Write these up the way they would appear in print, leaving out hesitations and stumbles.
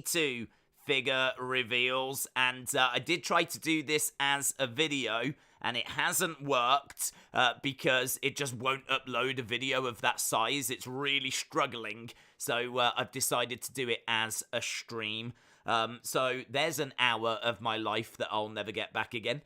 two figure reveals, and I did try to do this as a video, and it hasn't worked because it just won't upload a video of that size. It's really struggling, so I've decided to do it as a stream. So there's an hour of my life that I'll never get back again.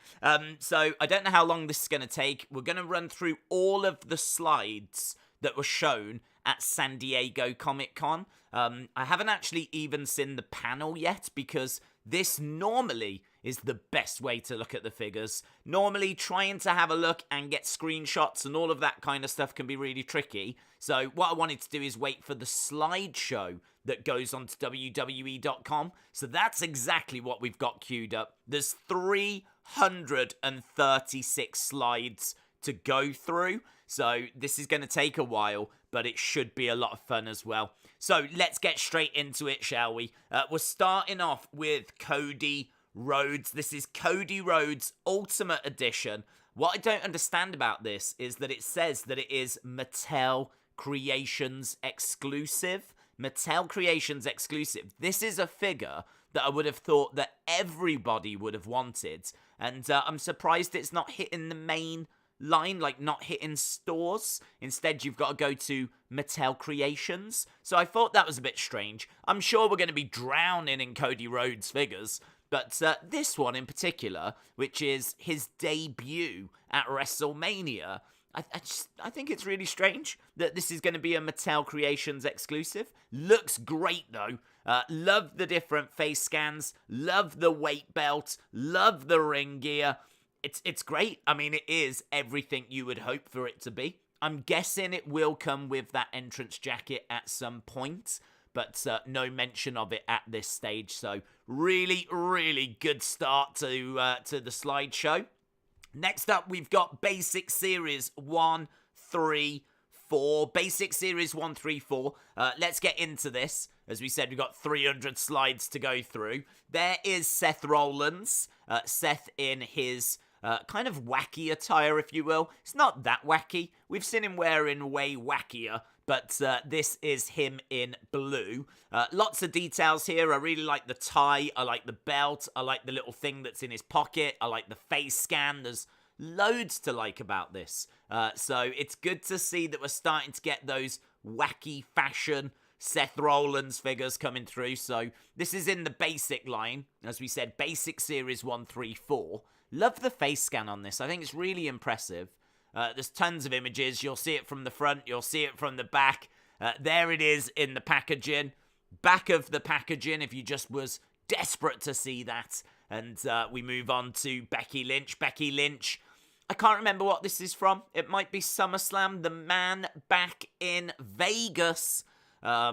So I don't know how long this is going to take. We're going to run through all of the slides that were shown at San Diego Comic-Con. I haven't actually even seen the panel yet, because this normally is the best way to look at the figures. Normally, trying to have a look and get screenshots and all of that kind of stuff can be really tricky. So what I wanted to do is wait for the slideshow that goes onto WWE.com. So that's exactly what we've got queued up. There's 336 slides to go through. So this is going to take a while, but it should be a lot of fun as well. So let's get straight into it, shall we? We're starting off with Cody Rhodes. This is Cody Rhodes Ultimate Edition. What I don't understand about this is that it says that it is Mattel Creations Exclusive. Mattel Creations Exclusive. This is a figure that I would have thought that everybody would have wanted. And I'm surprised it's not hitting the main line, like not hitting stores. Instead, you've got to go to Mattel Creations. So I thought that was a bit strange. I'm sure we're going to be drowning in Cody Rhodes figures. But this one in particular, which is his debut at WrestleMania, I think it's really strange that this is going to be a Mattel Creations exclusive. Looks great though. Love the different face scans. Love the weight belt. Love the ring gear. It's great. I mean, it is everything you would hope for it to be. I'm guessing it will come with that entrance jacket at some point, but no mention of it at this stage. So really, really good start to the slideshow. Next up, we've got Basic Series 134. Basic Series 134. Let's get into this. As we said, we've got 300 slides to go through. There is Seth Rollins. Seth in his kind of wacky attire, if you will. It's not that wacky. We've seen him wearing way wackier, but this is him in blue. Lots of details here. I really like the tie. I like the belt. I like the little thing that's in his pocket. I like the face scan. There's loads to like about this. So it's good to see that we're starting to get those wacky fashion Seth Rollins figures coming through. So this is in the basic line. As we said, Basic Series 134. Love the face scan on this. I think it's really impressive. There's tons of images. You'll see it from the front. You'll see it from the back. There it is in the packaging. Back of the packaging, if you just was desperate to see that. And we move on to Becky Lynch. Becky Lynch. I can't remember what this is from. It might be SummerSlam. The man back in Vegas. I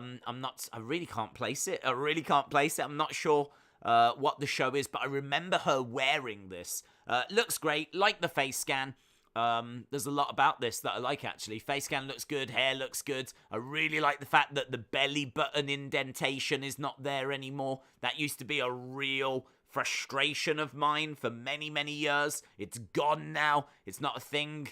really can't place it. I'm not sure what the show is, but I remember her wearing this. Looks great. Like the face scan. There's a lot about this that I like, actually. Face scan looks good. Hair looks good. I really like the fact that the belly button indentation is not there anymore. That used to be a real frustration of mine for many, many years. It's gone now. It's not a thing.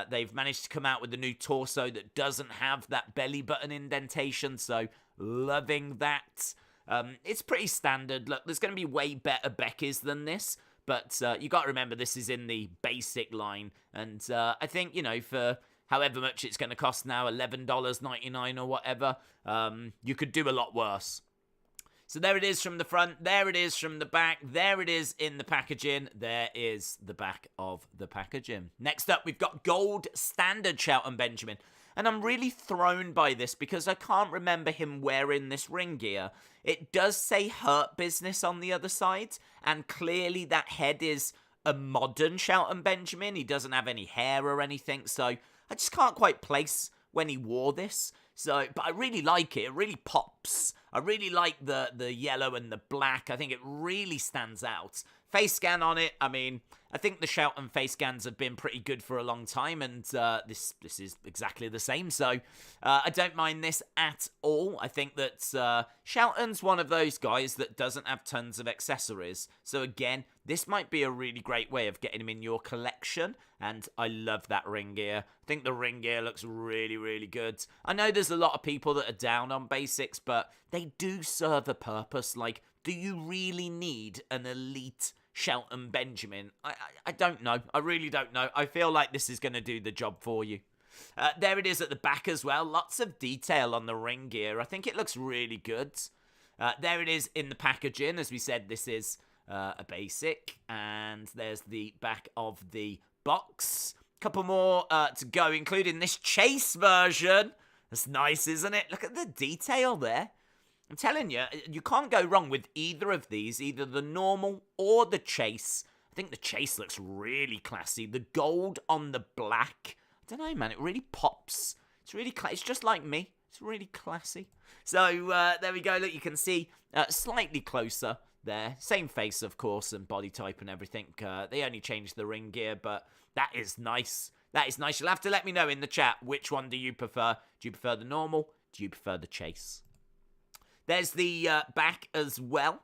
They've managed to come out with a new torso that doesn't have that belly button indentation, so loving that. It's pretty standard. Look, there's going to be way better Beckys than this, but you got to remember this is in the basic line, and I think, you know, for however much it's going to cost now, $11.99 or whatever, you could do a lot worse. So there it is from the front, there it is from the back, there it is in the packaging, there is the back of the packaging. Next up, we've got Gold Standard Shelton Benjamin. And I'm really thrown by this because I can't remember him wearing this ring gear. It does say Hurt Business on the other side, and clearly that head is a modern Shelton Benjamin. He doesn't have any hair or anything, so I just can't quite place when he wore this. So, but I really like it. It really pops. I really like the yellow and the black. I think it really stands out. Face scan on it. I mean, I think the Shelton face scans have been pretty good for a long time, and this is exactly the same. So I don't mind this at all. I think that Shelton's one of those guys that doesn't have tons of accessories. So again, this might be a really great way of getting him in your collection, and I love that ring gear. I think the ring gear looks really, really good. I know there's there's a lot of people that are down on basics, but they do serve a purpose. Like, do you really need an elite Shelton Benjamin? I don't know. I really don't know. I feel like this is going to do the job for you. There it is at the back as well. Lots of detail on the ring gear. I think it looks really good. There it is in the packaging. As we said, this is a basic. And there's the back of the box. Couple more to go, including this chase version. That's nice, isn't it? Look at the detail there. I'm telling you, you can't go wrong with either of these, either the normal or the chase. I think the chase looks really classy. The gold on the black. I don't know, man. It really pops. It's really it's just like me. It's really classy. So, there we go. Look, you can see slightly closer there. Same face, of course, and body type and everything. They only changed the ring gear, but that is nice. That is nice. You'll have to let me know in the chat, which one do you prefer? Do you prefer the normal? Do you prefer the chase? There's the back as well,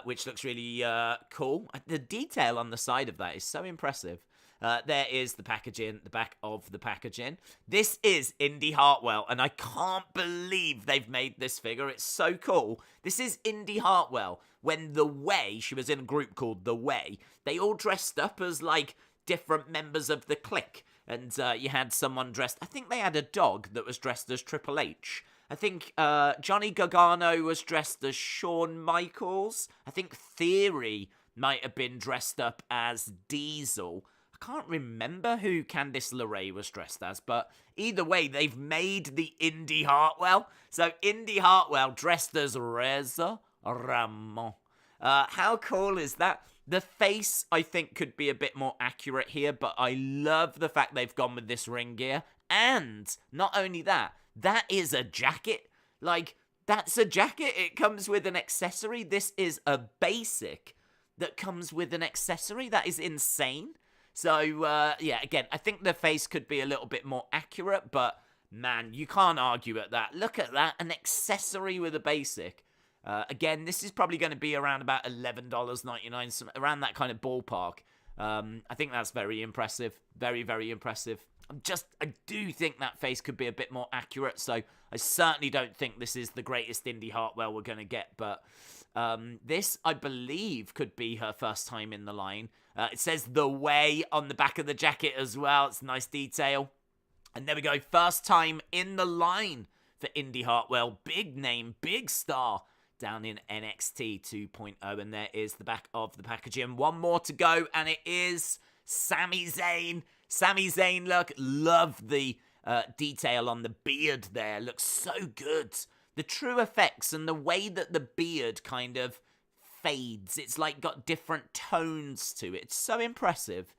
which looks really cool. The detail on the side of that is so impressive. There is the packaging, the back of the packaging. This is Indi Hartwell, and I can't believe they've made this figure. It's so cool. This is Indi Hartwell. When The Way, she was in a group called The Way, they all dressed up as, like, different members of the clique. And you had someone dressed, I think they had a dog that was dressed as Triple H. I think Johnny Gargano was dressed as Shawn Michaels. I think Theory might have been dressed up as Diesel. I can't remember who Candice LeRae was dressed as, but either way, they've made the Indi Hartwell. So Indi Hartwell dressed as Reza Ramon. How cool is that? The face, I think, could be a bit more accurate here, but I love the fact they've gone with this ring gear. And not only that, that is a jacket. Like, that's a jacket. It comes with an accessory. This is a basic that comes with an accessory. That is insane. So, yeah, again, I think the face could be a little bit more accurate, but, man, you can't argue at that. Look at that, an accessory with a basic. Again, this is probably going to be around about $11.99, around that kind of ballpark. I think that's very impressive. Very, very impressive. I do think that face could be a bit more accurate, so I certainly don't think this is the greatest Indi Hartwell we're going to get, but this, I believe, could be her first time in the line. It says The Way on the back of the jacket as well. It's a nice detail. And there we go. First time in the line for Indi Hartwell. Big name, big star down in NXT 2.0. And there is the back of the packaging. One more to go, and it is Sami Zayn. Sami Zayn, look, love the detail on the beard there. Looks so good. The true effects and the way that the beard kind of fades. It's like got different tones to it. It's so impressive.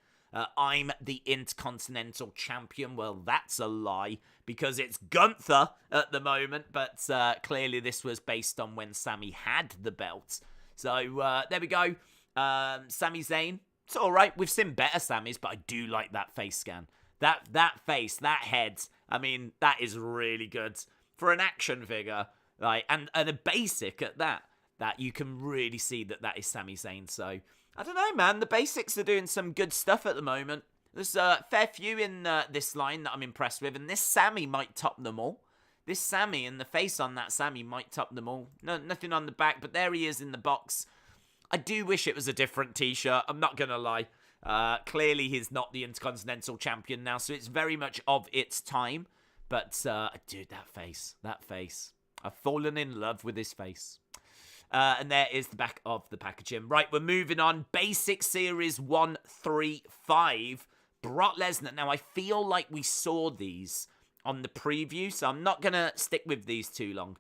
I'm the Intercontinental Champion. Well, that's a lie because it's Gunther at the moment. But clearly this was based on when Sami had the belt. So there we go. Sami Zayn. It's all right. We've seen better Samis, but I do like that face scan. That face, that head. I mean, that is really good for an action figure, right? And a basic at that. That you can really see that is Sami Zayn. So I don't know, man. The basics are doing some good stuff at the moment. There's a fair few in this line that I'm impressed with, and this Sami might top them all. This Sami and the face on that Sami might top them all. No, nothing on the back, but there he is in the box. I do wish it was a different t-shirt. I'm not going to lie. Clearly, he's not the Intercontinental Champion now, so it's very much of its time. But, dude, that face. I've fallen in love with his face. And there is the back of the packaging. Right, we're moving on. Basic Series 135. Brock Lesnar. Now, I feel like we saw these on the preview, so I'm not going to stick with these too long.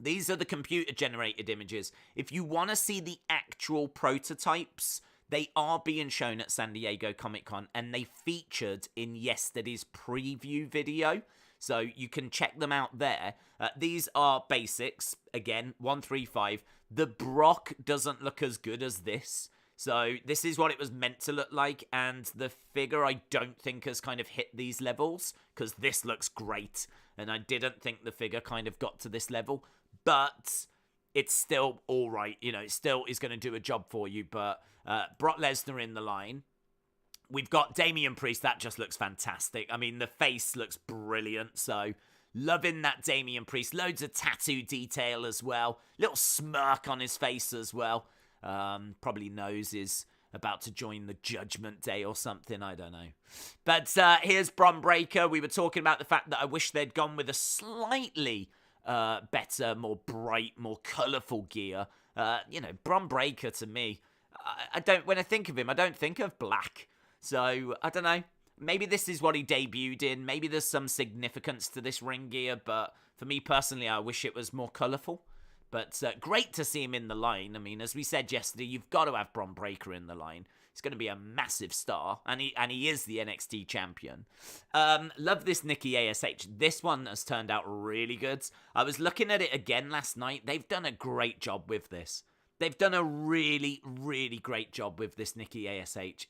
These are the computer-generated images. If you want to see the actual prototypes, they are being shown at San Diego Comic-Con, and they featured in yesterday's preview video. So you can check them out there. These are basics. Again, 135. The Brock doesn't look as good as this. So this is what it was meant to look like. And the figure, I don't think has kind of hit these levels. Because this looks great. And I didn't think the figure kind of got to this level. But it's still all right. You know, it still is going to do a job for you. But Brock Lesnar in the line. We've got Damian Priest. That just looks fantastic. I mean, the face looks brilliant. So Loving that Damian Priest. Loads of tattoo detail as well. Little smirk on his face as well. Probably knows he's about to join the Judgment Day or something. I don't know. But here's Bron Breakker. We were talking about the fact that I wish they'd gone with a slightly better, more bright, more colourful gear. Bron Breakker to me, when I think of him, I don't think of black. So, I don't know. Maybe this is what he debuted in. Maybe there's some significance to this ring gear. But for me personally, I wish it was more colourful. But great to see him in the line. I mean, as we said yesterday, you've got to have Bron Breakker in the line. He's going to be a massive star. And he is the NXT champion. Love this Nikki A.S.H. This one has turned out really good. I was looking at it again last night. They've done a great job with this. They've done a really, really great job with this Nikki A.S.H.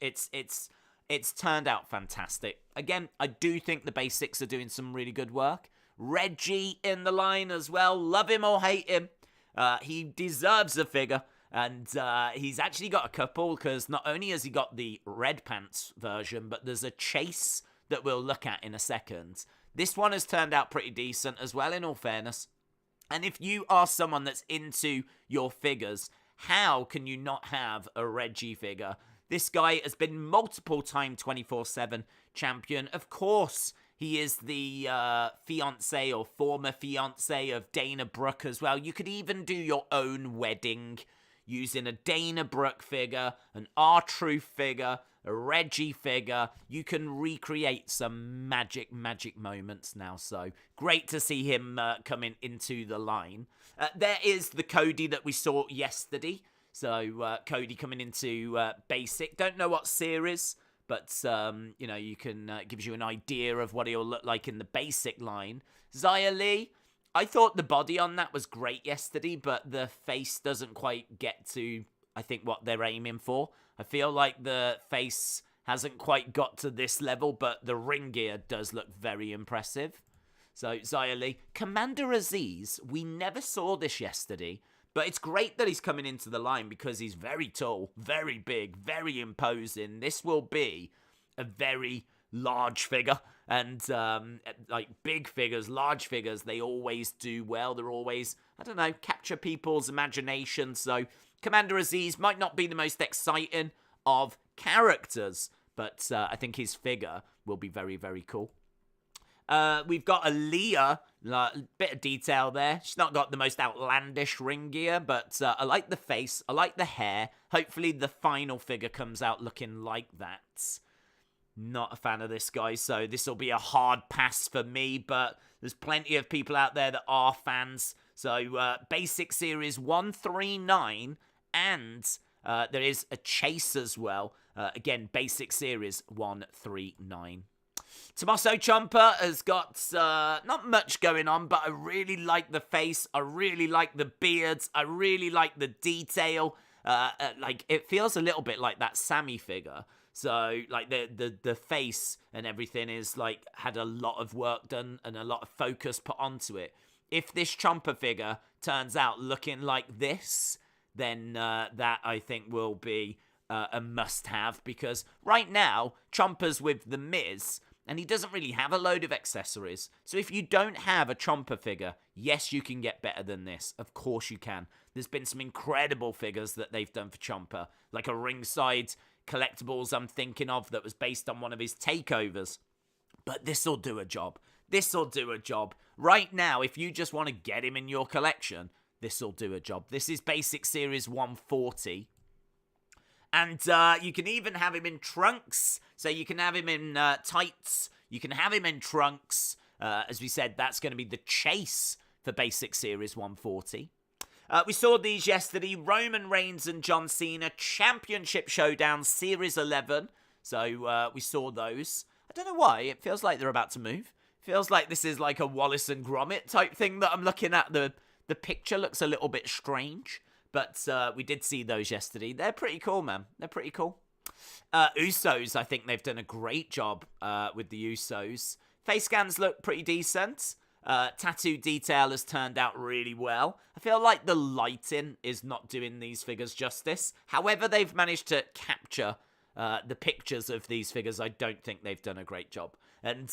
It's turned out fantastic. Again, I do think the basics are doing some really good work. Reggie in the line as well. Love him or hate him. He deserves a figure. And he's actually got a couple, because not only has he got the red pants version, but there's a chase that we'll look at in a second. This one has turned out pretty decent as well, in all fairness. And if you are someone that's into your figures, how can you not have a Reggie figure? This guy has been multiple-time 24/7 champion. Of course, he is the fiancé or former fiancé of Dana Brooke as well. You could even do your own wedding using a Dana Brooke figure, an R-Truth figure, a Reggie figure. You can recreate some magic moments now. So great to see him coming into the line. There is the Cody that we saw yesterday. So Cody coming into Basic. Don't know what series, but you can gives you an idea of what he'll look like in the Basic line. Xia Li, I thought the body on that was great yesterday, but the face doesn't quite get to, I think, what they're aiming for. I feel like the face hasn't quite got to this level, but the ring gear does look very impressive. So Xia Li. Commander Azeez, we never saw this yesterday. But it's great that he's coming into the line because he's very tall, very big, very imposing. This will be a very large figure. And big figures, large figures, they always do well. They're always, capture people's imagination. So Commander Azeez might not be the most exciting of characters, but I think his figure will be very, very cool. We've got Aliyah, bit of detail there. She's not got the most outlandish ring gear, but I like the face, I like the hair. Hopefully the final figure comes out looking like that. Not a fan of this guy, so this will be a hard pass for me, but there's plenty of people out there that are fans. So Basic Series 139, and there is a chase as well. Again, Basic Series 139. Tommaso Ciampa has got not much going on, but I really like the face. I really like the beards. I really like the detail. It feels a little bit like that Sami figure. So, the face and everything is, had a lot of work done and a lot of focus put onto it. If this Ciampa figure turns out looking like this, then that, I think, will be a must-have. Because right now, Ciampa's with The Miz, and he doesn't really have a load of accessories. So if you don't have a Ciampa figure, yes, you can get better than this. Of course you can. There's been some incredible figures that they've done for Ciampa. Like a Ringside Collectibles I'm thinking of that was based on one of his takeovers. But this'll do a job. This'll do a job. Right now, if you just want to get him in your collection, this'll do a job. This is Basic Series 140. And you can even have him in trunks. So you can have him in tights. You can have him in trunks. As we said, that's going to be the chase for Basic Series 140. We saw these yesterday. Roman Reigns and John Cena. Championship Showdown Series 11. So we saw those. I don't know why. It feels like they're about to move. Feels like this is like a Wallace and Gromit type thing that I'm looking at. The picture looks a little bit strange. But we did see those yesterday. They're pretty cool, man. They're pretty cool. Usos, I think they've done a great job with the Usos. Face scans look pretty decent. Tattoo detail has turned out really well. I feel like the lighting is not doing these figures justice. However, they've managed to capture the pictures of these figures, I don't think they've done a great job. And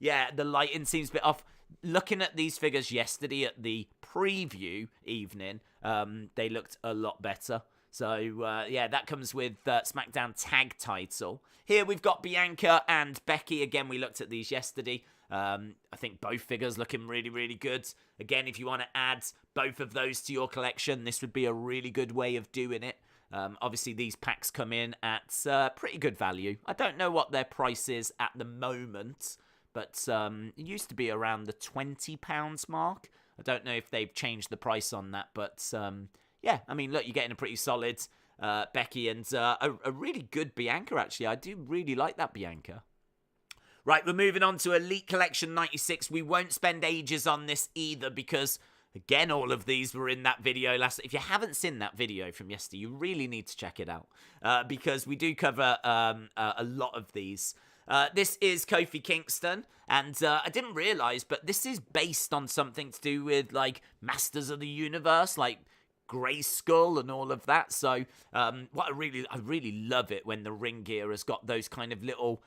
yeah, the lighting seems a bit off. Looking at these figures yesterday at the preview evening, they looked a lot better. So, yeah, that comes with SmackDown Tag Title. Here we've got Bianca and Becky. Again, we looked at these yesterday. I think both figures looking really, really good. Again, if you want to add both of those to your collection, this would be a really good way of doing it. Obviously, these packs come in at pretty good value. I don't know what their price is at the moment, but it used to be around the £20 mark. I don't know if they've changed the price on that, but yeah, I mean, look, you're getting a pretty solid Becky and a really good Bianca, actually. I do really like that Bianca. Right, we're moving on to Elite Collection 96. We won't spend ages on this either because, again, all of these were in that video last... If you haven't seen that video from yesterday, you really need to check it out because we do cover a lot of these. This is Kofi Kingston, and I didn't realise, but this is based on something to do with, like, Masters of the Universe, like Grayskull and all of that. So, what I really love it when the ring gear has got those kind of little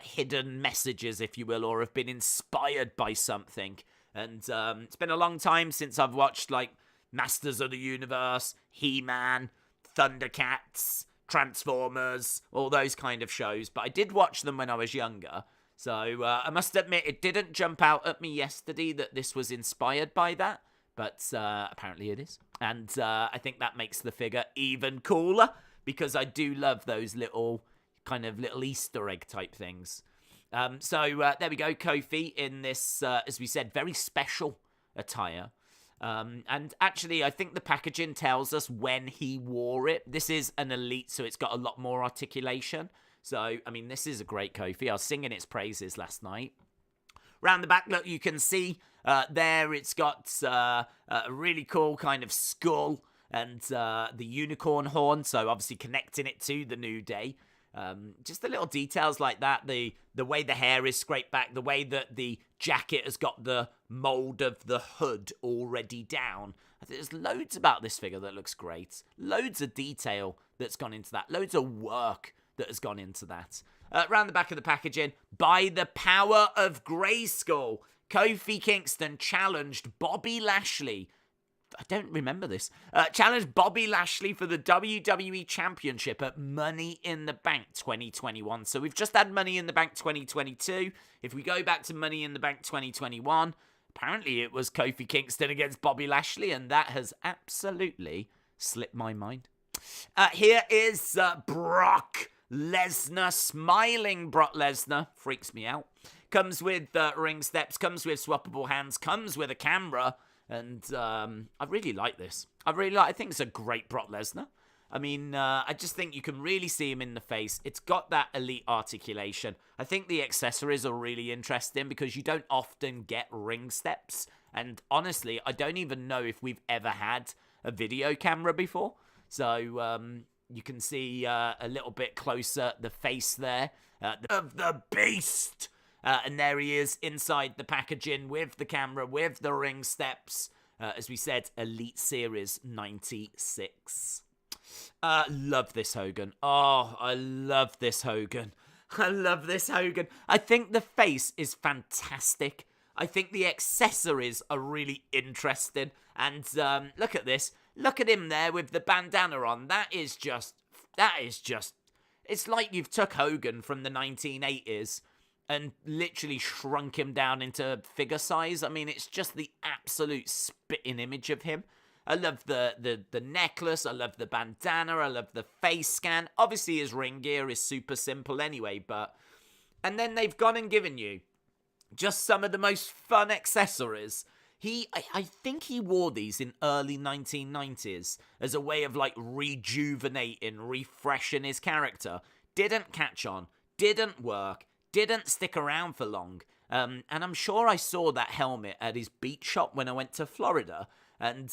hidden messages, if you will, or have been inspired by something. And it's been a long time since I've watched, like, Masters of the Universe, He-Man, Thundercats, Transformers, all those kind of shows, but I did watch them when I was younger, so I must admit it didn't jump out at me yesterday that this was inspired by that, but apparently it is, and I think that makes the figure even cooler, because I do love those little Easter egg type things. So there we go, Kofi in this, as we said, very special attire. And actually, I think the packaging tells us when he wore it. This is an Elite, so it's got a lot more articulation. So, I mean, this is a great Kofi. I was singing its praises last night. Round the back, look, you can see there it's got a really cool kind of skull and the unicorn horn, so obviously connecting it to the New Day. Just the little details like that, the way the hair is scraped back, the way that the jacket has got the mold of the hood already down. I think there's loads about this figure that looks great. Loads of detail that's gone into that. Loads of work that has gone into that. Around the back of the packaging, by the power of Grayskull, Kofi Kingston challenged Bobby Lashley. I don't remember this. Challenged Bobby Lashley for the WWE Championship at Money in the Bank 2021. So we've just had Money in the Bank 2022. If we go back to Money in the Bank 2021, apparently it was Kofi Kingston against Bobby Lashley, and that has absolutely slipped my mind. Here is Brock Lesnar, smiling Brock Lesnar. Freaks me out. Comes with ring steps, comes with swappable hands, comes with a camera. And I really like this. I think it's a great Brock Lesnar. I mean, I just think you can really see him in the face. It's got that Elite articulation. I think the accessories are really interesting because you don't often get ring steps. And honestly, I don't even know if we've ever had a video camera before. So you can see a little bit closer the face there of the Beast. And there he is inside the packaging with the camera, with the ring steps. As we said, Elite Series 96. Love this Hogan. Oh, I love this Hogan. I love this Hogan. I think the face is fantastic. I think the accessories are really interesting. And look at this. Look at him there with the bandana on. That is just... It's like you've took Hogan from the 1980s and literally shrunk him down into figure size. I mean, it's just the absolute spitting image of him. I love the necklace. I love the bandana. I love the face scan. Obviously, his ring gear is super simple anyway, but... And then they've gone and given you just some of the most fun accessories. I think he wore these in early 1990s as a way of, like, rejuvenating, refreshing his character. Didn't catch on. Didn't work. Didn't stick around for long. And I'm sure I saw that helmet at his beach shop when I went to Florida. And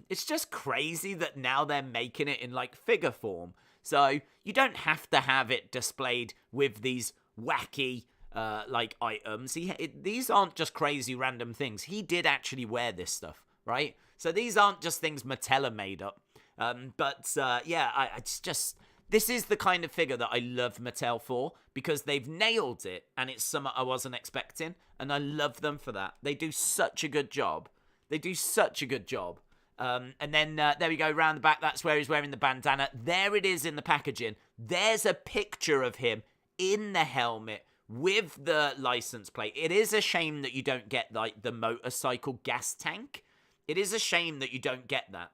it's just crazy that now they're making it in, like, figure form. So you don't have to have it displayed with these wacky, like, items. These aren't just crazy random things. He did actually wear this stuff, right? So these aren't just things Mattel made up. But yeah, it's just... This is the kind of figure that I love Mattel for, because they've nailed it, and it's something I wasn't expecting, and I love them for that. They do such a good job. And then there we go, round the back. That's where he's wearing the bandana. There it is in the packaging. There's a picture of him in the helmet with the license plate. It is a shame that you don't get like the motorcycle gas tank. It is a shame that you don't get that.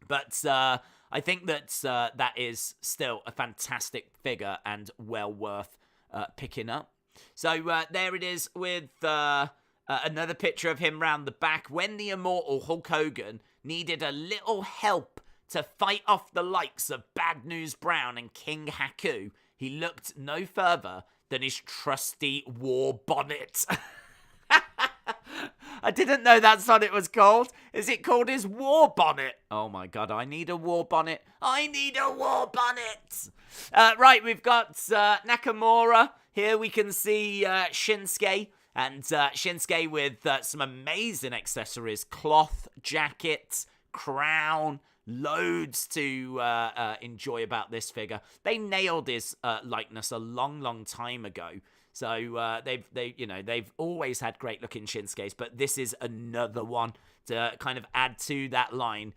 But I think that that is still a fantastic figure and well worth picking up. So there it is with another picture of him round the back. When the immortal Hulk Hogan needed a little help to fight off the likes of Bad News Brown and King Haku, he looked no further than his trusty war bonnet. I didn't know that's what it was called. Is it called his war bonnet? Oh my god, I need a war bonnet. Right, we've got Nakamura. Here we can see Shinsuke. And Shinsuke with some amazing accessories. Cloth, jacket, crown. Loads to enjoy about this figure. They nailed his likeness a long time ago. So they've always had great looking Shinsuke's, but this is another one to kind of add to that line.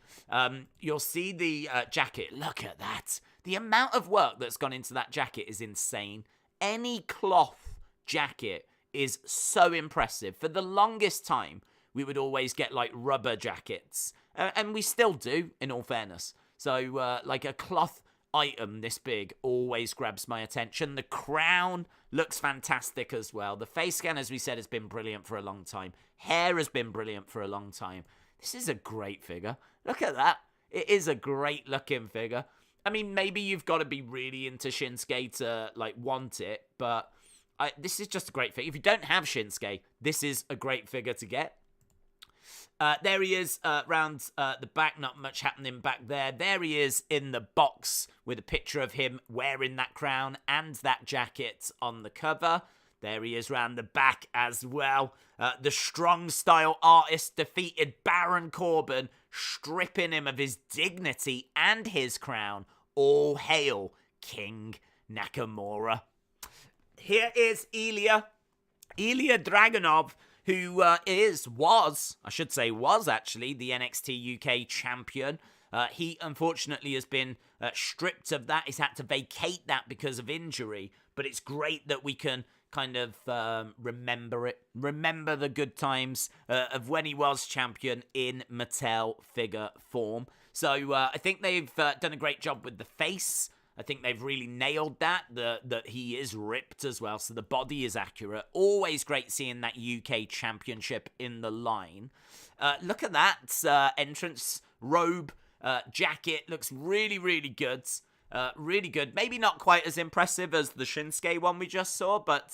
You'll see the jacket. Look at that. The amount of work that's gone into that jacket is insane. Any cloth jacket is so impressive. For the longest time, we would always get like rubber jackets. And we still do, in all fairness. So, like a cloth item this big always grabs my attention. The crown looks fantastic as well. The face scan, as we said, has been brilliant for a long time. Hair has been brilliant for a long time. This is a great figure. Look at that. It is a great looking figure. I mean, maybe you've got to be really into Shinsuke to, like, want it. But this is just a great figure. If you don't have Shinsuke, this is a great figure to get. There he is round the back. Not much happening back there. There he is in the box with a picture of him wearing that crown and that jacket on the cover. There he is round the back as well. The strong style artist defeated Baron Corbin, stripping him of his dignity and his crown. All hail King Nakamura. Here is Ilya Dragunov, who was actually the NXT UK champion. He unfortunately has been stripped of that. He's had to vacate that because of injury. But it's great that we can kind of remember it. Remember the good times of when he was champion in Mattel figure form. So I think they've done a great job with the face. I think they've really nailed that he is ripped as well, so the body is accurate. Always great seeing that UK championship in the line. Look at that entrance robe, jacket. Looks really, really good. Really good. Maybe not quite as impressive as the Shinsuke one we just saw, but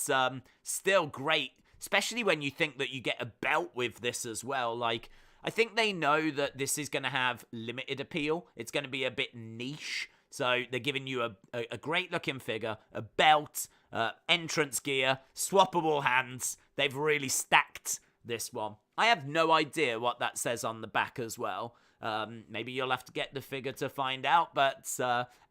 still great. Especially when you think that you get a belt with this as well. Like, I think they know that this is going to have limited appeal. It's going to be a bit niche. So they're giving you a great-looking figure, a belt, entrance gear, swappable hands. They've really stacked this one. I have no idea what that says on the back as well. Maybe you'll have to get the figure to find out. But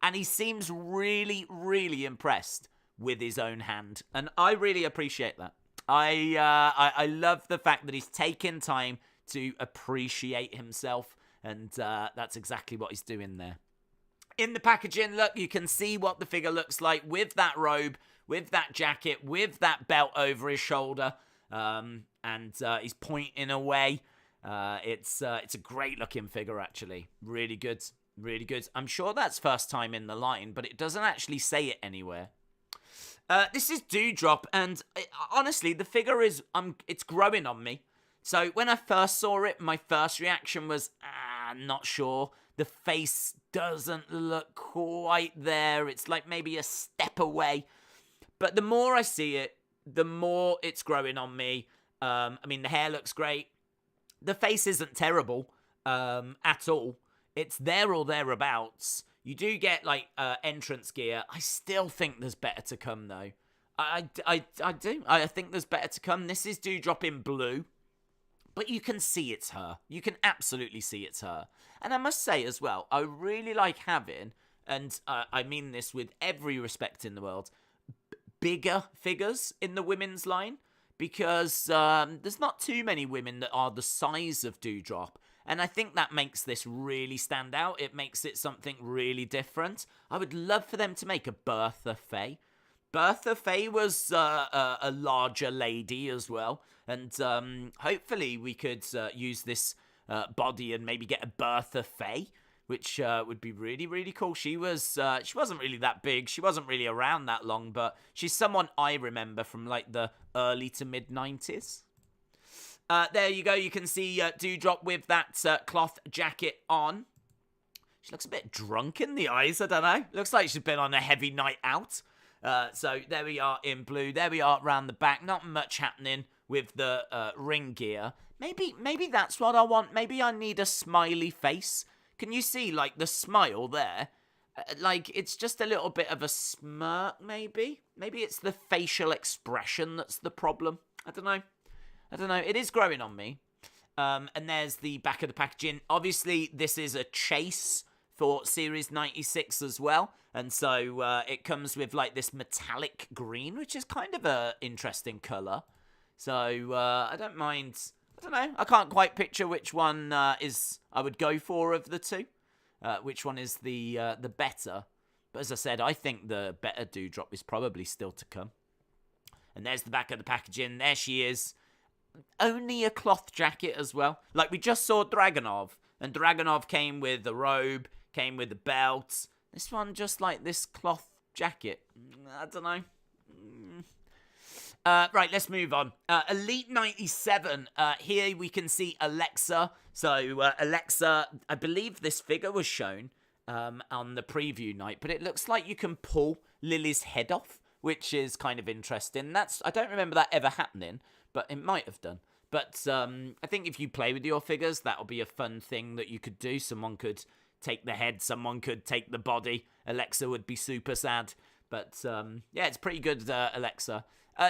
and he seems really, really impressed with his own hand. And I really appreciate that. I love the fact that he's taken time to appreciate himself. And that's exactly what he's doing there. In the packaging, look, you can see what the figure looks like with that robe, with that jacket, with that belt over his shoulder, and he's pointing away. It's a great-looking figure, actually. Really good, really good. I'm sure that's first time in the line, but it doesn't actually say it anywhere. This is Doudrop, and honestly, the figure is it's growing on me. So when I first saw it, my first reaction was, not sure. The face doesn't look quite there. It's like maybe a step away. But the more I see it, the more it's growing on me. I mean, the hair looks great. The face isn't terrible at all. It's there or thereabouts. You do get, like, entrance gear. I still think there's better to come, though. I do. I think there's better to come. This is Doudrop in blue. But you can see it's her. You can absolutely see it's her. And I must say as well, I really like having and I mean this with every respect in the world, bigger figures in the women's line, because there's not too many women that are the size of Doudrop. And I think that makes this really stand out. It makes it something really different. I would love for them to make a Bertha Faye. Bertha Faye was a larger lady as well. And hopefully we could use this body and maybe get a Bertha Faye, which would be really, really cool. She wasn't really that big. She wasn't really around that long, but she's someone I remember from like the early to mid 90s. There you go. You can see Doudrop with that cloth jacket on. She looks a bit drunk in the eyes. I don't know. Looks like she's been on a heavy night out. So there we are in blue. There we are around the back. Not much happening with the ring gear. Maybe that's what I want. Maybe I need a smiley face. Can you see, like, the smile there? Like, it's just a little bit of a smirk, maybe? Maybe it's the facial expression that's the problem. I don't know. It is growing on me. And there's the back of the packaging. Obviously, this is a chase for Series 96 as well. And so it comes with, like, this metallic green, which is kind of a interesting colour. So I don't mind. I don't know. I can't quite picture which one I would go for of the two. Which one is the better. But as I said, I think the better Doudrop is probably still to come. And there's the back of the packaging. There she is. Only a cloth jacket as well. Like we just saw Dragunov. And Dragunov came with a robe, came with a belt. This one just like this cloth jacket. I don't know. Right, let's move on. Elite 97. Here we can see Alexa. So Alexa, I believe this figure was shown on the preview night. But it looks like you can pull Lily's head off, which is kind of interesting. I don't remember that ever happening, but it might have done. But I think if you play with your figures, that'll be a fun thing that you could do. Someone could take the head, someone could take the body. Alexa would be super sad. But yeah, it's pretty good, Alexa.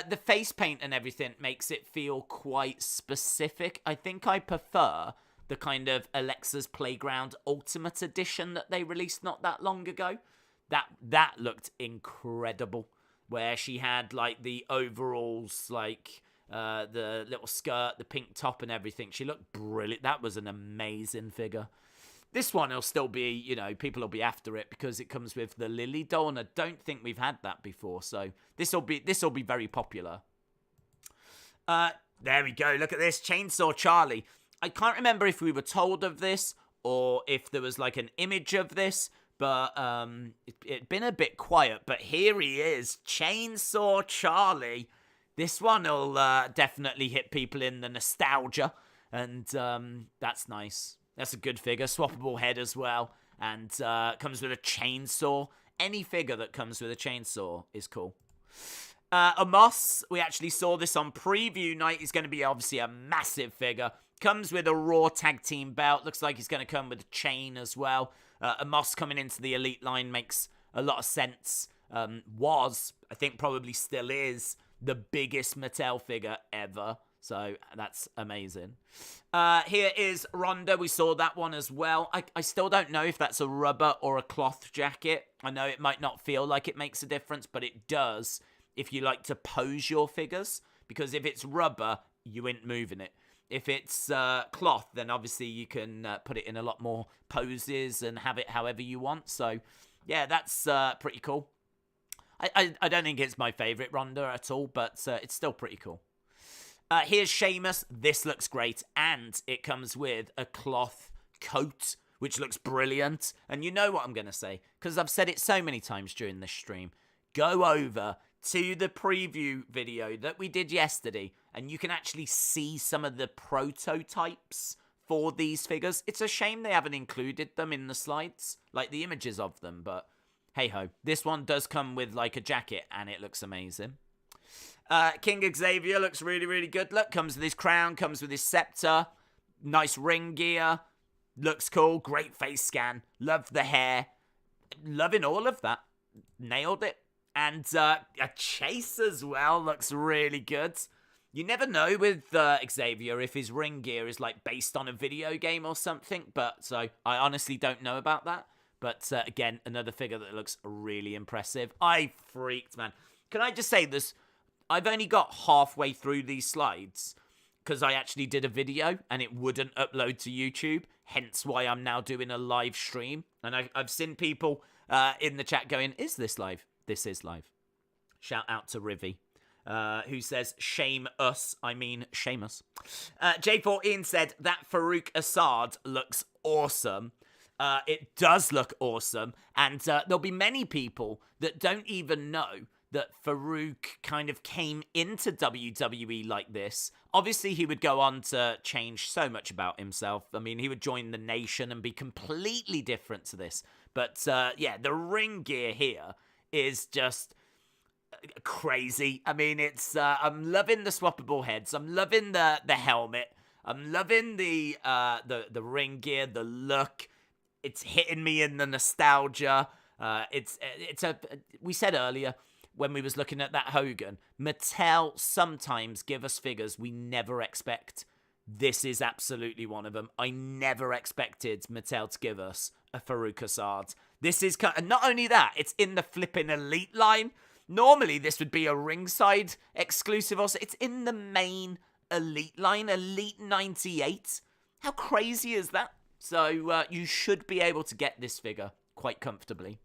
The face paint and everything makes it feel quite specific. I think I prefer the kind of Alexa's Playground Ultimate Edition that they released not that long ago. That looked incredible. Where she had like the overalls, like the little skirt, the pink top and everything. She looked brilliant. That was an amazing figure. This one will still be, people will be after it because it comes with the Lily doll, and I don't think we've had that before. So this will be very popular. There we go. Look at this, Chainsaw Charlie. I can't remember if we were told of this or if there was like an image of this, but it'd been a bit quiet. But here he is, Chainsaw Charlie. This one will definitely hit people in the nostalgia, and that's nice. That's a good figure. Swappable head as well. And comes with a chainsaw. Any figure that comes with a chainsaw is cool. Amos, we actually saw this on preview night. He's going to be obviously a massive figure. Comes with a Raw Tag Team belt. Looks like he's going to come with a chain as well. Amos coming into the Elite line makes a lot of sense. I think probably still is, the biggest Mattel figure ever. So that's amazing. Here is Ronda. We saw that one as well. I still don't know if that's a rubber or a cloth jacket. I know it might not feel like it makes a difference, but it does if you like to pose your figures. Because if it's rubber, you ain't moving it. If it's cloth, then obviously you can put it in a lot more poses and have it however you want. So, yeah, that's pretty cool. I don't think it's my favourite Ronda at all, but it's still pretty cool. Here's Sheamus. This looks great, and it comes with a cloth coat, which looks brilliant. And you know what I'm going to say, because I've said it so many times during this stream. Go over to the preview video that we did yesterday, and you can actually see some of the prototypes for these figures. It's a shame they haven't included them in the slides, like the images of them, but hey-ho. This one does come with, like, a jacket, and it looks amazing. King Xavier looks really, really good. Look, comes with his crown, comes with his scepter. Nice ring gear. Looks cool. Great face scan. Love the hair. Loving all of that. Nailed it. And a chase as well. Looks really good. You never know with Xavier if his ring gear is like based on a video game or something. But so I honestly don't know about that. But again, another figure that looks really impressive. I freaked, man. Can I just say this? I've only got halfway through these slides because I actually did a video and it wouldn't upload to YouTube. Hence why I'm now doing a live stream. And I've seen people in the chat going, is this live? This is live. Shout out to Rivy. Who says, shame us, I mean, shame us. J14 said, that Farouk Assad looks awesome. It does look awesome. And there'll be many people that don't even know that Farouk kind of came into WWE like this. Obviously, he would go on to change so much about himself. I mean, he would join the Nation and be completely different to this. But yeah, the ring gear here is just crazy. I mean, it's I'm loving the swappable heads. I'm loving the helmet. I'm loving the ring gear, the look. It's hitting me in the nostalgia. We said earlier when we was looking at that Hogan, Mattel sometimes give us figures we never expect. This is absolutely one of them. I never expected Mattel to give us a Farouk Assad. This is, and not only that, it's in the flipping Elite line. Normally, this would be a Ringside exclusive. Also, it's in the main Elite line, Elite 98. How crazy is that? So, you should be able to get this figure quite comfortably.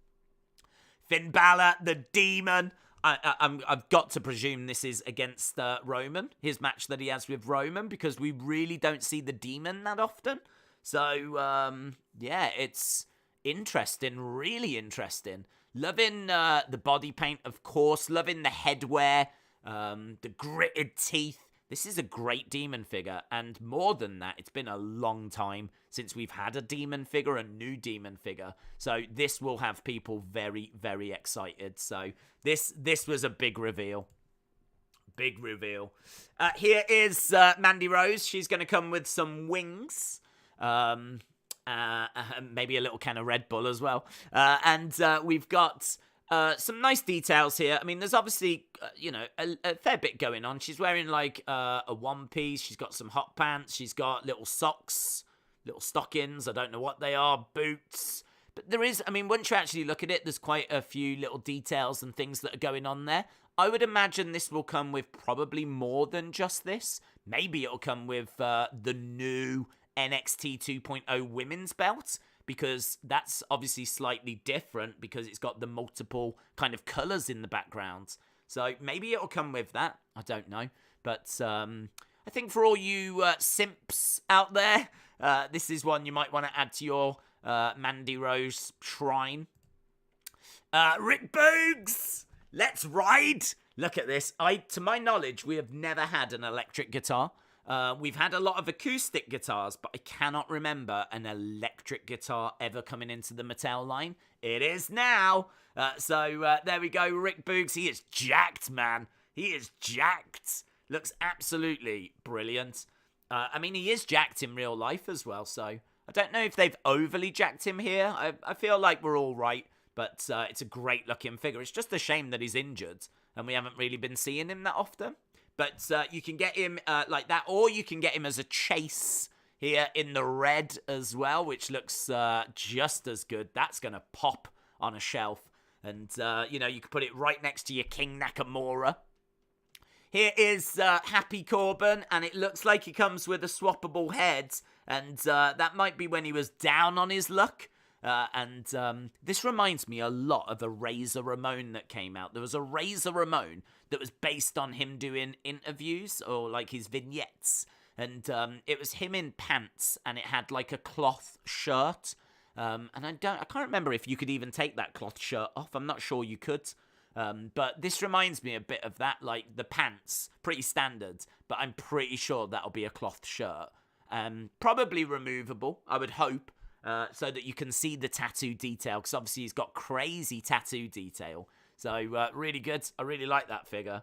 Finn Balor, the Demon. I've got to presume this is against Roman, his match that he has with Roman, because we really don't see the Demon that often. So, yeah, it's interesting, really interesting. Loving the body paint, of course. Loving the headwear, the gritted teeth. This is a great Demon figure. And more than that, it's been a long time since we've had a Demon figure, a new Demon figure. So this will have people very, very excited. So this was a big reveal. Big reveal. Here is Mandy Rose. She's going to come with some wings. Maybe a little can of Red Bull as well. And we've got some nice details here. I mean, there's obviously, a fair bit going on. She's wearing like a one piece. She's got some hot pants. She's got little socks, little stockings. I don't know what they are. Boots. But there is, I mean, once you actually look at it, there's quite a few little details and things that are going on there. I would imagine this will come with probably more than just this. Maybe it'll come with the new NXT 2.0 women's belt, because that's obviously slightly different because it's got the multiple kind of colours in the background. So maybe it'll come with that. I don't know. But I think for all you simps out there, this is one you might want to add to your Mandy Rose shrine. Rick Boogs! Let's ride! Look at this. To my knowledge, we have never had an electric guitar. We've had a lot of acoustic guitars, but I cannot remember an electric guitar ever coming into the Mattel line. It is now. So there we go. Rick Boogs, he is jacked, man. He is jacked. Looks absolutely brilliant. I mean, he is jacked in real life as well, so I don't know if they've overly jacked him here. I feel like we're all right, but it's a great-looking figure. It's just a shame that he's injured, and we haven't really been seeing him that often. But you can get him like that, or you can get him as a chase here in the red as well, which looks just as good. That's going to pop on a shelf. And, you can put it right next to your King Nakamura. Here is Happy Corbin, and it looks like he comes with a swappable head. And that might be when he was down on his luck. This reminds me a lot of a Razor Ramon that came out. There was a Razor Ramon that was based on him doing interviews or like his vignettes. And it was him in pants, and it had like a cloth shirt. And I can't remember if you could even take that cloth shirt off. I'm not sure you could. But this reminds me a bit of that, like the pants, pretty standard, but I'm pretty sure that'll be a cloth shirt. Probably removable, I would hope, so that you can see the tattoo detail, because obviously he's got crazy tattoo detail. So, really good. I really like that figure.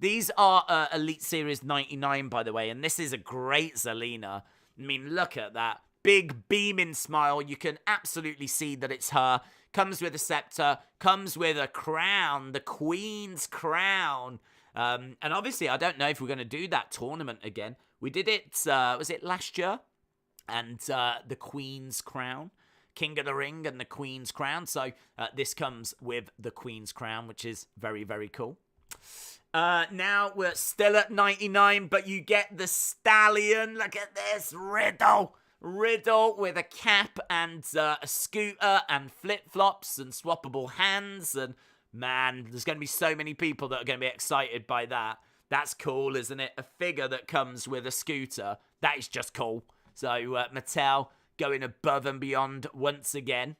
These are Elite Series 99, by the way, and this is a great Zelina. I mean, look at that. Big beaming smile. You can absolutely see that it's her. Comes with a scepter. Comes with a crown. The Queen's crown. And obviously, I don't know if we're going to do that tournament again. We did it, was it last year? And the Queen's crown King of the Ring and the Queen's Crown. So this comes with the Queen's Crown, which is very, very cool. Now we're still at 99, but you get the Stallion. Look at this, Riddle with a cap and a scooter and flip-flops and swappable hands. And man, there's going to be so many people that are going to be excited by that. That's cool, isn't it? A figure that comes with a scooter. That is just cool. So Mattel going above and beyond once again.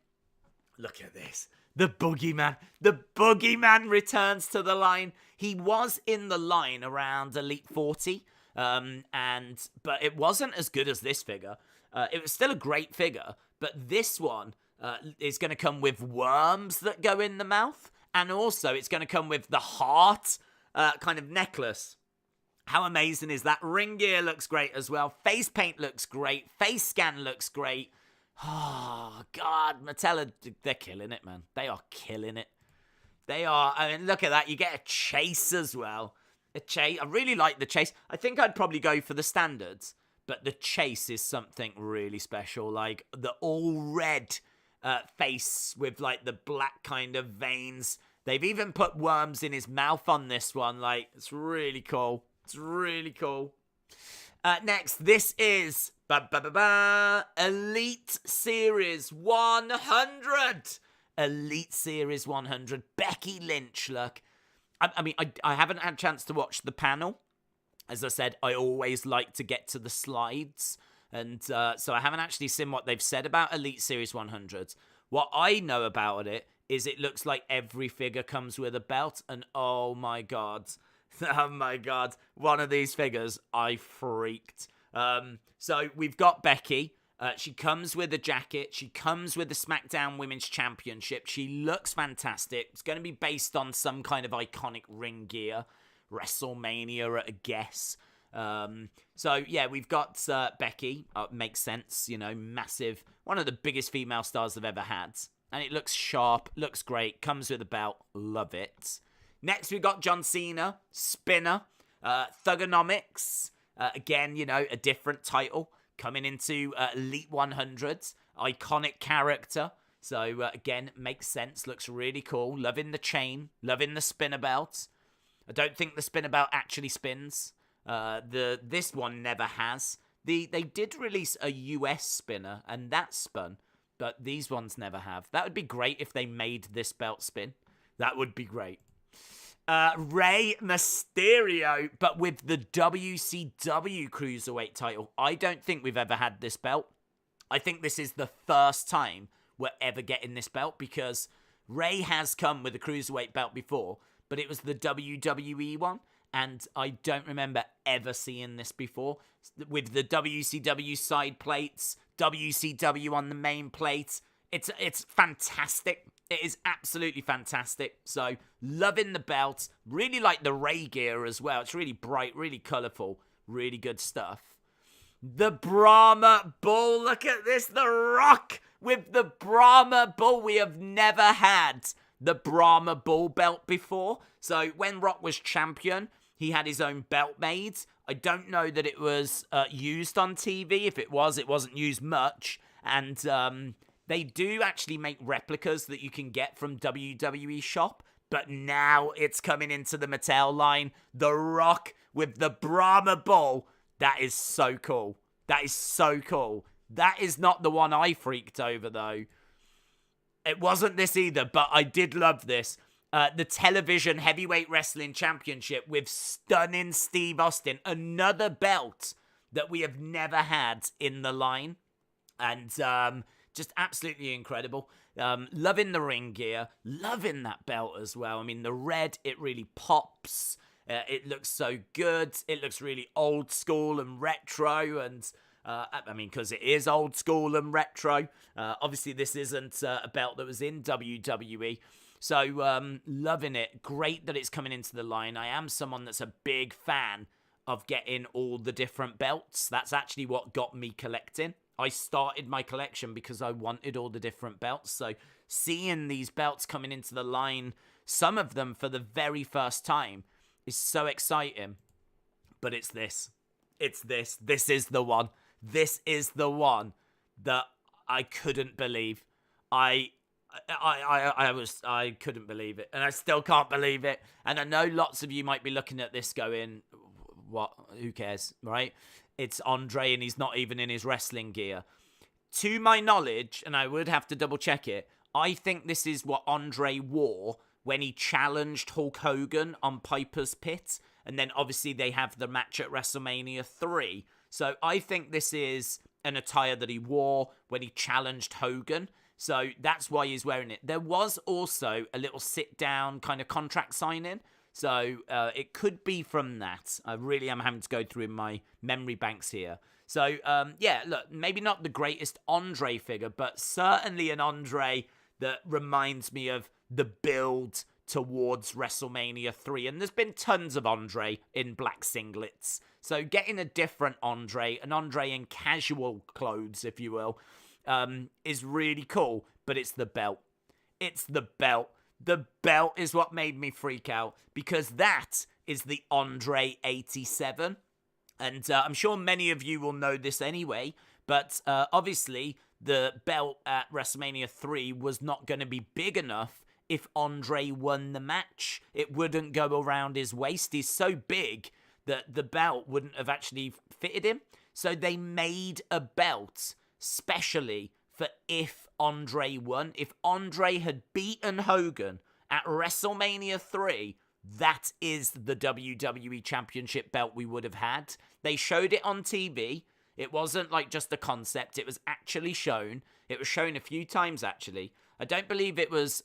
Look at this. The Boogeyman. The Boogeyman returns to the line. He was in the line around Elite 40, but it wasn't as good as this figure. It was still a great figure, but this one is going to come with worms that go in the mouth, and also it's going to come with the heart kind of necklace. How amazing is that? Ring gear looks great as well. Face paint looks great. Face scan looks great. Oh, God. Mattel, they're killing it, man. They are killing it. They are. I mean, look at that. You get a chase as well. A chase. I really like the chase. I think I'd probably go for the standards, but the chase is something really special. Like the all red face with like the black kind of veins. They've even put worms in his mouth on this one. Like, it's really cool. It's really cool. Next, this is Elite Series 100. Elite Series 100. Becky Lynch, look. I mean, I haven't had a chance to watch the panel. As I said, I always like to get to the slides. And so I haven't actually seen what they've said about Elite Series 100. What I know about it is it looks like every figure comes with a belt. And oh my God. Oh my God. One of these figures, I freaked. So we've got Becky. She comes with a jacket. She comes with the SmackDown Women's Championship. She looks fantastic. It's going to be based on some kind of iconic ring gear. WrestleMania at a guess. So yeah, we've got Becky. Makes sense, you know, massive. One of the biggest female stars they've ever had. And it looks sharp, looks great, comes with a belt. Love it. Next, we've got John Cena, Spinner, Thugonomics. Again, you know, a different title coming into Elite 100s. Iconic character. So, again, makes sense. Looks really cool. Loving the chain. Loving the spinner belt. I don't think the spinner belt actually spins. This one never has. They did release a US spinner, and that spun. But these ones never have. That would be great if they made this belt spin. That would be great. Rey Mysterio, but with the WCW Cruiserweight title. I don't think we've ever had this belt. I think this is the first time we're ever getting this belt, because Rey has come with a Cruiserweight belt before, but it was the WWE one, and I don't remember ever seeing this before. With the WCW side plates, WCW on the main plate. It's fantastic. It is absolutely fantastic. So, loving the belt. Really like the Rey gear as well. It's really bright, really colourful. Really good stuff. The Brahma Bull. Look at this. The Rock with the Brahma Bull. We have never had the Brahma Bull belt before. So, when Rock was champion, he had his own belt made. I don't know that it was used on TV. If it was, it wasn't used much. And they do actually make replicas that you can get from WWE shop. But now it's coming into the Mattel line. The Rock with the Brahma Bull. That is so cool. That is so cool. That is not the one I freaked over, though. It wasn't this either, but I did love this. The Television Heavyweight Wrestling Championship with stunning Steve Austin. Another belt that we have never had in the line. And just absolutely incredible. Loving the ring gear. Loving that belt as well. I mean, the red, it really pops. It looks so good. It looks really old school and retro. And, I mean, because it is old school and retro. Obviously, this isn't a belt that was in WWE. So, loving it. Great that it's coming into the line. I am someone that's a big fan of getting all the different belts. That's actually what got me collecting. I started my collection because I wanted all the different belts. So, seeing these belts coming into the line, some of them for the very first time, is so exciting. But it's this. It's this. This is the one. This is the one that I couldn't believe. I couldn't believe it, and I still can't believe it. And I know lots of you might be looking at this going, "What? Who cares?" Right? It's Andre, and he's not even in his wrestling gear. To my knowledge, and I would have to double check it, I think this is what Andre wore when he challenged Hulk Hogan on Piper's Pit, and then obviously they have the match at WrestleMania 3. So I think this is an attire that he wore when he challenged Hogan. So that's why he's wearing it. There was also a little sit-down kind of contract signing. So it could be from that. I really am having to go through my memory banks here. So, yeah, look, maybe not the greatest Andre figure, but certainly an Andre that reminds me of the build towards WrestleMania 3. And there's been tons of Andre in black singlets. So getting a different Andre, an Andre in casual clothes, if you will, is really cool. But it's the belt. It's the belt. The belt is what made me freak out, because that is the Andre 87. And I'm sure many of you will know this anyway, but obviously the belt at WrestleMania 3 was not going to be big enough if Andre won the match. It wouldn't go around his waist. He's so big that the belt wouldn't have actually fitted him. So they made a belt specially for if Andre won. If Andre had beaten Hogan at WrestleMania 3, that is the WWE Championship belt we would have had. They showed it on TV. It wasn't like just a concept. It was actually shown. It was shown a few times, actually. I don't believe it was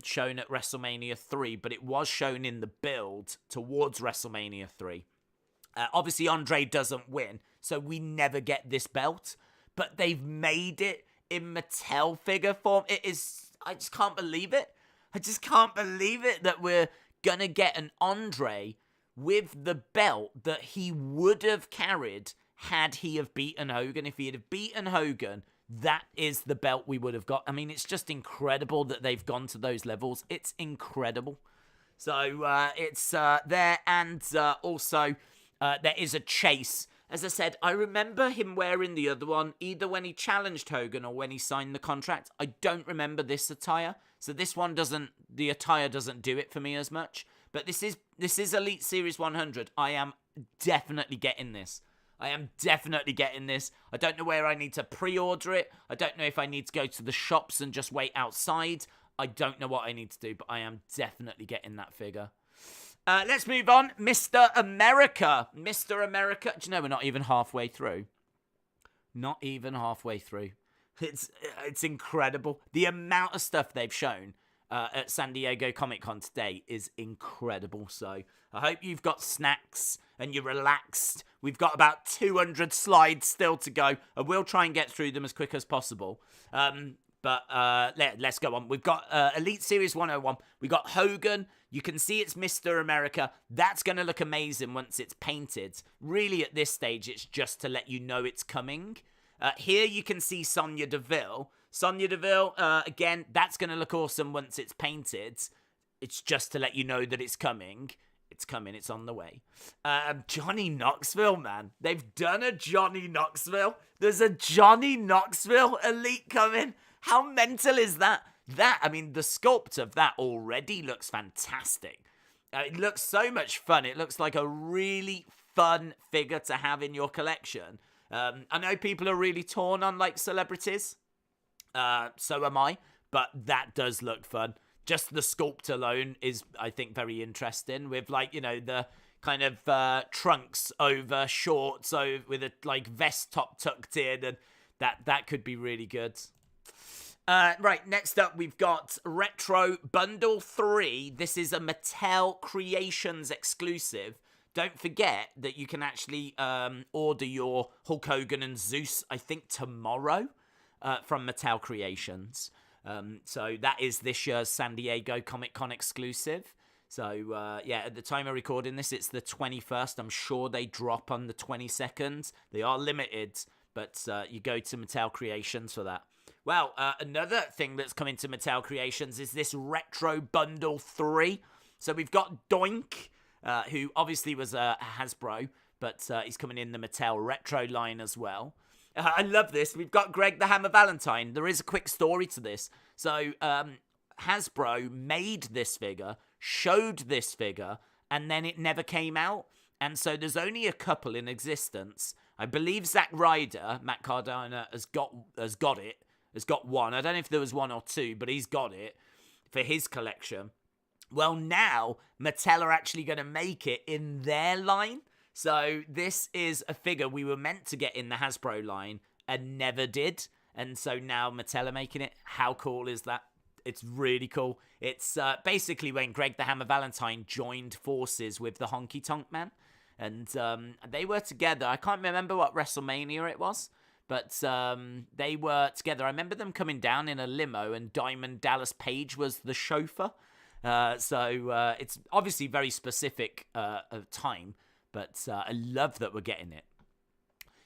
shown at WrestleMania 3, but it was shown in the build towards WrestleMania 3. Obviously, Andre doesn't win, so we never get this belt. But they've made it in Mattel figure form. It is... I just can't believe it. I just can't believe it that we're gonna get an Andre with the belt that he would have carried had he have beaten Hogan. If he had have beaten Hogan, that is the belt we would have got. I mean, it's just incredible that they've gone to those levels. It's incredible. So it's there, and also there is a chase. As I said, I remember him wearing the other one, either when he challenged Hogan or when he signed the contract. I don't remember this attire. So this one the attire doesn't do it for me as much. But this is Elite Series 100. I am definitely getting this. I don't know where I need to pre-order it. I don't know if I need to go to the shops and just wait outside. I don't know what I need to do, but I am definitely getting that figure. Let's move on. Mr. America. Mr. America. Do you know we're not even halfway through? Not even halfway through. It's incredible. The amount of stuff they've shown at San Diego Comic-Con today is incredible. So I hope you've got snacks and you're relaxed. We've got about 200 slides still to go, and we'll try and get through them as quick as possible. But let's go on. We've got Elite Series 101. We got Hogan. You can see it's Mr. America. That's going to look amazing once it's painted. Really, at this stage, it's just to let you know it's coming. Here you can see Sonya Deville. Sonya Deville, again, that's going to look awesome once it's painted. It's just to let you know that it's coming. It's coming. It's on the way. Johnny Knoxville, man. They've done a Johnny Knoxville. There's a Johnny Knoxville Elite coming. How mental is that? I mean, the sculpt of that already looks fantastic. It looks so much fun. It looks like a really fun figure to have in your collection. I know people are really torn on, like, celebrities. So am I. But that does look fun. Just the sculpt alone is, I think, very interesting. With, like, you know, the kind of trunks over shorts, so with a, like, vest top tucked in. And that could be really good. Right, next up, we've got Retro Bundle 3. This is a Mattel Creations exclusive. Don't forget that you can actually order your Hulk Hogan and Zeus, I think, tomorrow from Mattel Creations. So that is this year's San Diego Comic-Con exclusive. So, yeah, at the time of recording this, it's the 21st. I'm sure they drop on the 22nd. They are limited, but you go to Mattel Creations for that. Well, another thing that's coming to Mattel Creations is this Retro Bundle 3. So we've got Doink, who obviously was a Hasbro, but he's coming in the Mattel Retro line as well. I love this. We've got Greg the Hammer Valentine. There is a quick story to this. So, Hasbro made this figure, showed this figure, and then it never came out. And so there's only a couple in existence. I believe Zack Ryder, Matt Cardona, has got it. Has got one. I don't know if there was one or two, but he's got it for his collection. Well, now Mattel are actually going to make it in their line. So this is a figure we were meant to get in the Hasbro line and never did. And so now Mattel are making it. How cool is that? It's really cool. It's basically when Greg the Hammer Valentine joined forces with the Honky Tonk Man. And they were together. I can't remember what WrestleMania it was. But they were together. I remember them coming down in a limo and Diamond Dallas Page was the chauffeur. So it's obviously very specific of time. But I love that we're getting it.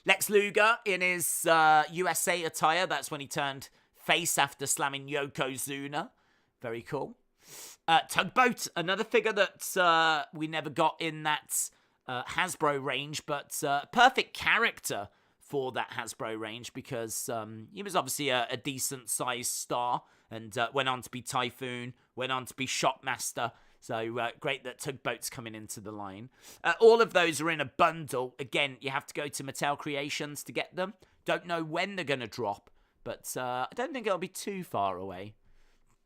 Lex Luger in his USA attire. That's when he turned face after slamming Yokozuna. Very cool. Tugboat, another figure that we never got in that Hasbro range, but perfect character for that Hasbro range because he was obviously a decent-sized star and went on to be Typhoon, went on to be Shotmaster. So great that Tugboat's coming into the line. All of those are in a bundle. Again, you have to go to Mattel Creations to get them. Don't know when they're going to drop, but I don't think it'll be too far away.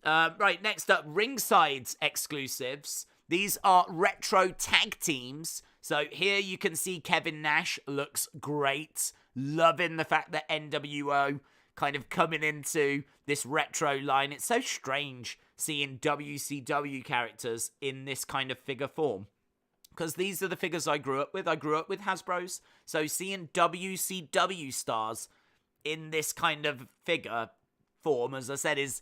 Right, next up, Ringside Exclusives. These are retro tag teams. So here you can see Kevin Nash looks great. Loving the fact that NWO kind of coming into this retro line. It's so strange seeing WCW characters in this kind of figure form. Because these are the figures I grew up with. I grew up with Hasbro's. So seeing WCW stars in this kind of figure form, as I said, it's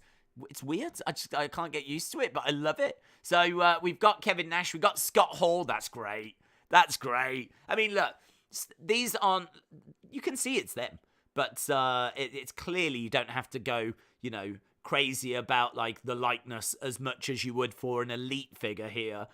weird. I can't get used to it, but I love it. So we've got Kevin Nash. We've got Scott Hall. That's great. That's great. I mean, look, these aren't... You can see it's them. But it's clearly you don't have to go, crazy about like the likeness as much as you would for an elite figure here.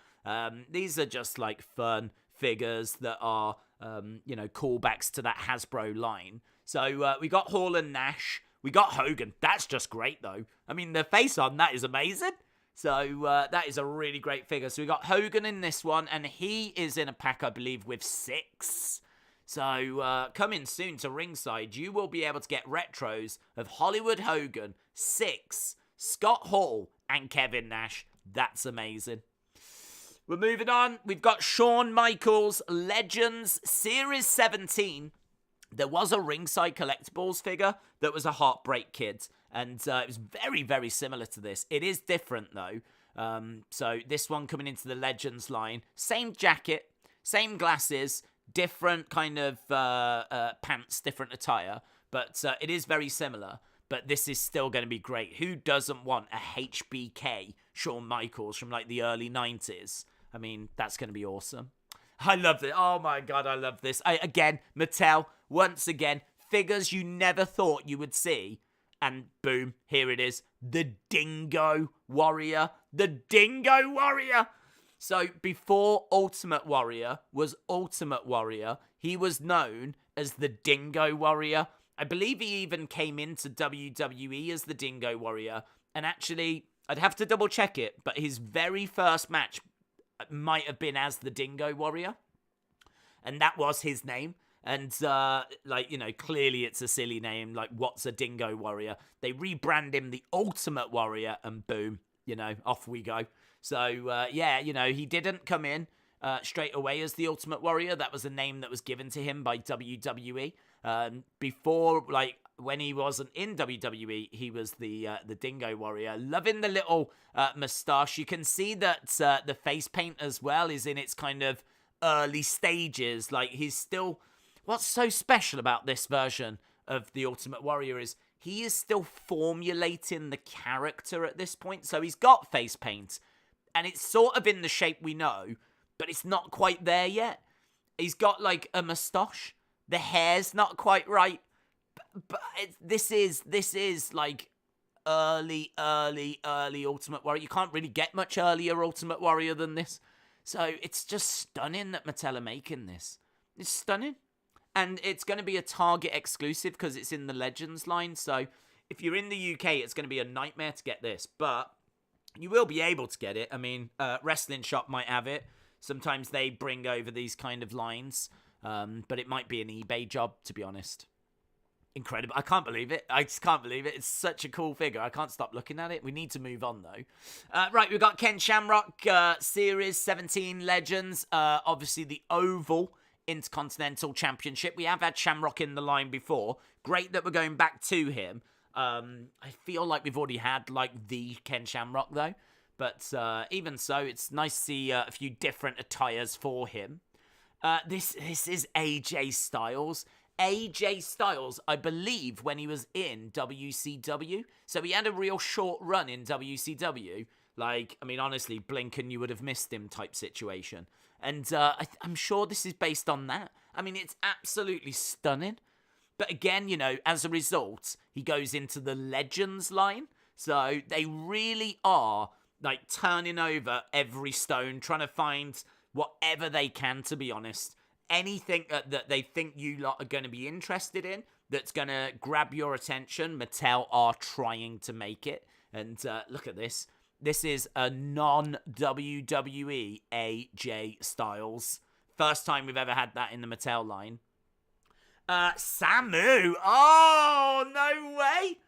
These are just like fun figures that are, callbacks to that Hasbro line. So we got Hall and Nash. We got Hogan. That's just great though. I mean, the face on that is amazing. So that is a really great figure. So we got Hogan in this one, and he is in a pack, I believe, with 6. So, coming soon to Ringside, you will be able to get retros of Hollywood Hogan, 6, Scott Hall, and Kevin Nash. That's amazing. We're moving on. We've got Shawn Michaels Legends Series 17. There was a Ringside Collectibles figure that was a Heartbreak Kid. And it was very, very similar to this. It is different, though. So, this one coming into the Legends line. Same jacket, same glasses, different kind of pants, different attire, but it is very similar. But this is still going to be great. Who doesn't want a HBK Shawn Michaels from like the early 90s? I mean, that's going to be awesome. I love it. Oh my God, I love this. Again, Mattel, once again, figures you never thought you would see. And boom, here it is. The Dingo Warrior. The Dingo Warrior. So before Ultimate Warrior was Ultimate Warrior, he was known as the Dingo Warrior. I believe he even came into WWE as the Dingo Warrior. And actually, I'd have to double check it, but his very first match might have been as the Dingo Warrior. And that was his name. And, clearly it's a silly name. Like, what's a Dingo Warrior? They rebrand him the Ultimate Warrior and boom, off we go. So, he didn't come in straight away as the Ultimate Warrior. That was a name that was given to him by WWE. Before, when he wasn't in WWE, he was the Dingo Warrior. Loving the little moustache. You can see that the face paint as well is in its kind of early stages. Like, he's still... What's so special about this version of the Ultimate Warrior is he is still formulating the character at this point. So he's got face paint. And it's sort of in the shape we know, but it's not quite there yet. He's got, like, a moustache. The hair's not quite right. But this is like, early Ultimate Warrior. You can't really get much earlier Ultimate Warrior than this. So it's just stunning that Mattel are making this. It's stunning. And it's going to be a Target exclusive because it's in the Legends line. So if you're in the UK, it's going to be a nightmare to get this. But you will be able to get it. I mean, Wrestling Shop might have it. Sometimes they bring over these kind of lines. But it might be an eBay job, to be honest. Incredible. I can't believe it. I just can't believe it. It's such a cool figure. I can't stop looking at it. We need to move on, though. Right, we've got Ken Shamrock, Series 17 Legends. Obviously, the Oval Intercontinental Championship. We have had Shamrock in the line before. Great that we're going back to him. I feel like we've already had, like, the Ken Shamrock, though. But even so, it's nice to see a few different attires for him. This is AJ Styles. AJ Styles, I believe, when he was in WCW. So he had a real short run in WCW. Like, I mean, honestly, blink and you would have missed him type situation. And I'm sure this is based on that. I mean, it's absolutely stunning. But again, you know, as a result, he goes into the Legends line. So they really are, like, turning over every stone, trying to find whatever they can, to be honest. Anything that they think you lot are going to be interested in that's going to grab your attention, Mattel are trying to make it. And look at this. This is a non-WWE AJ Styles. First time we've ever had that in the Mattel line. Samu. Oh, no way.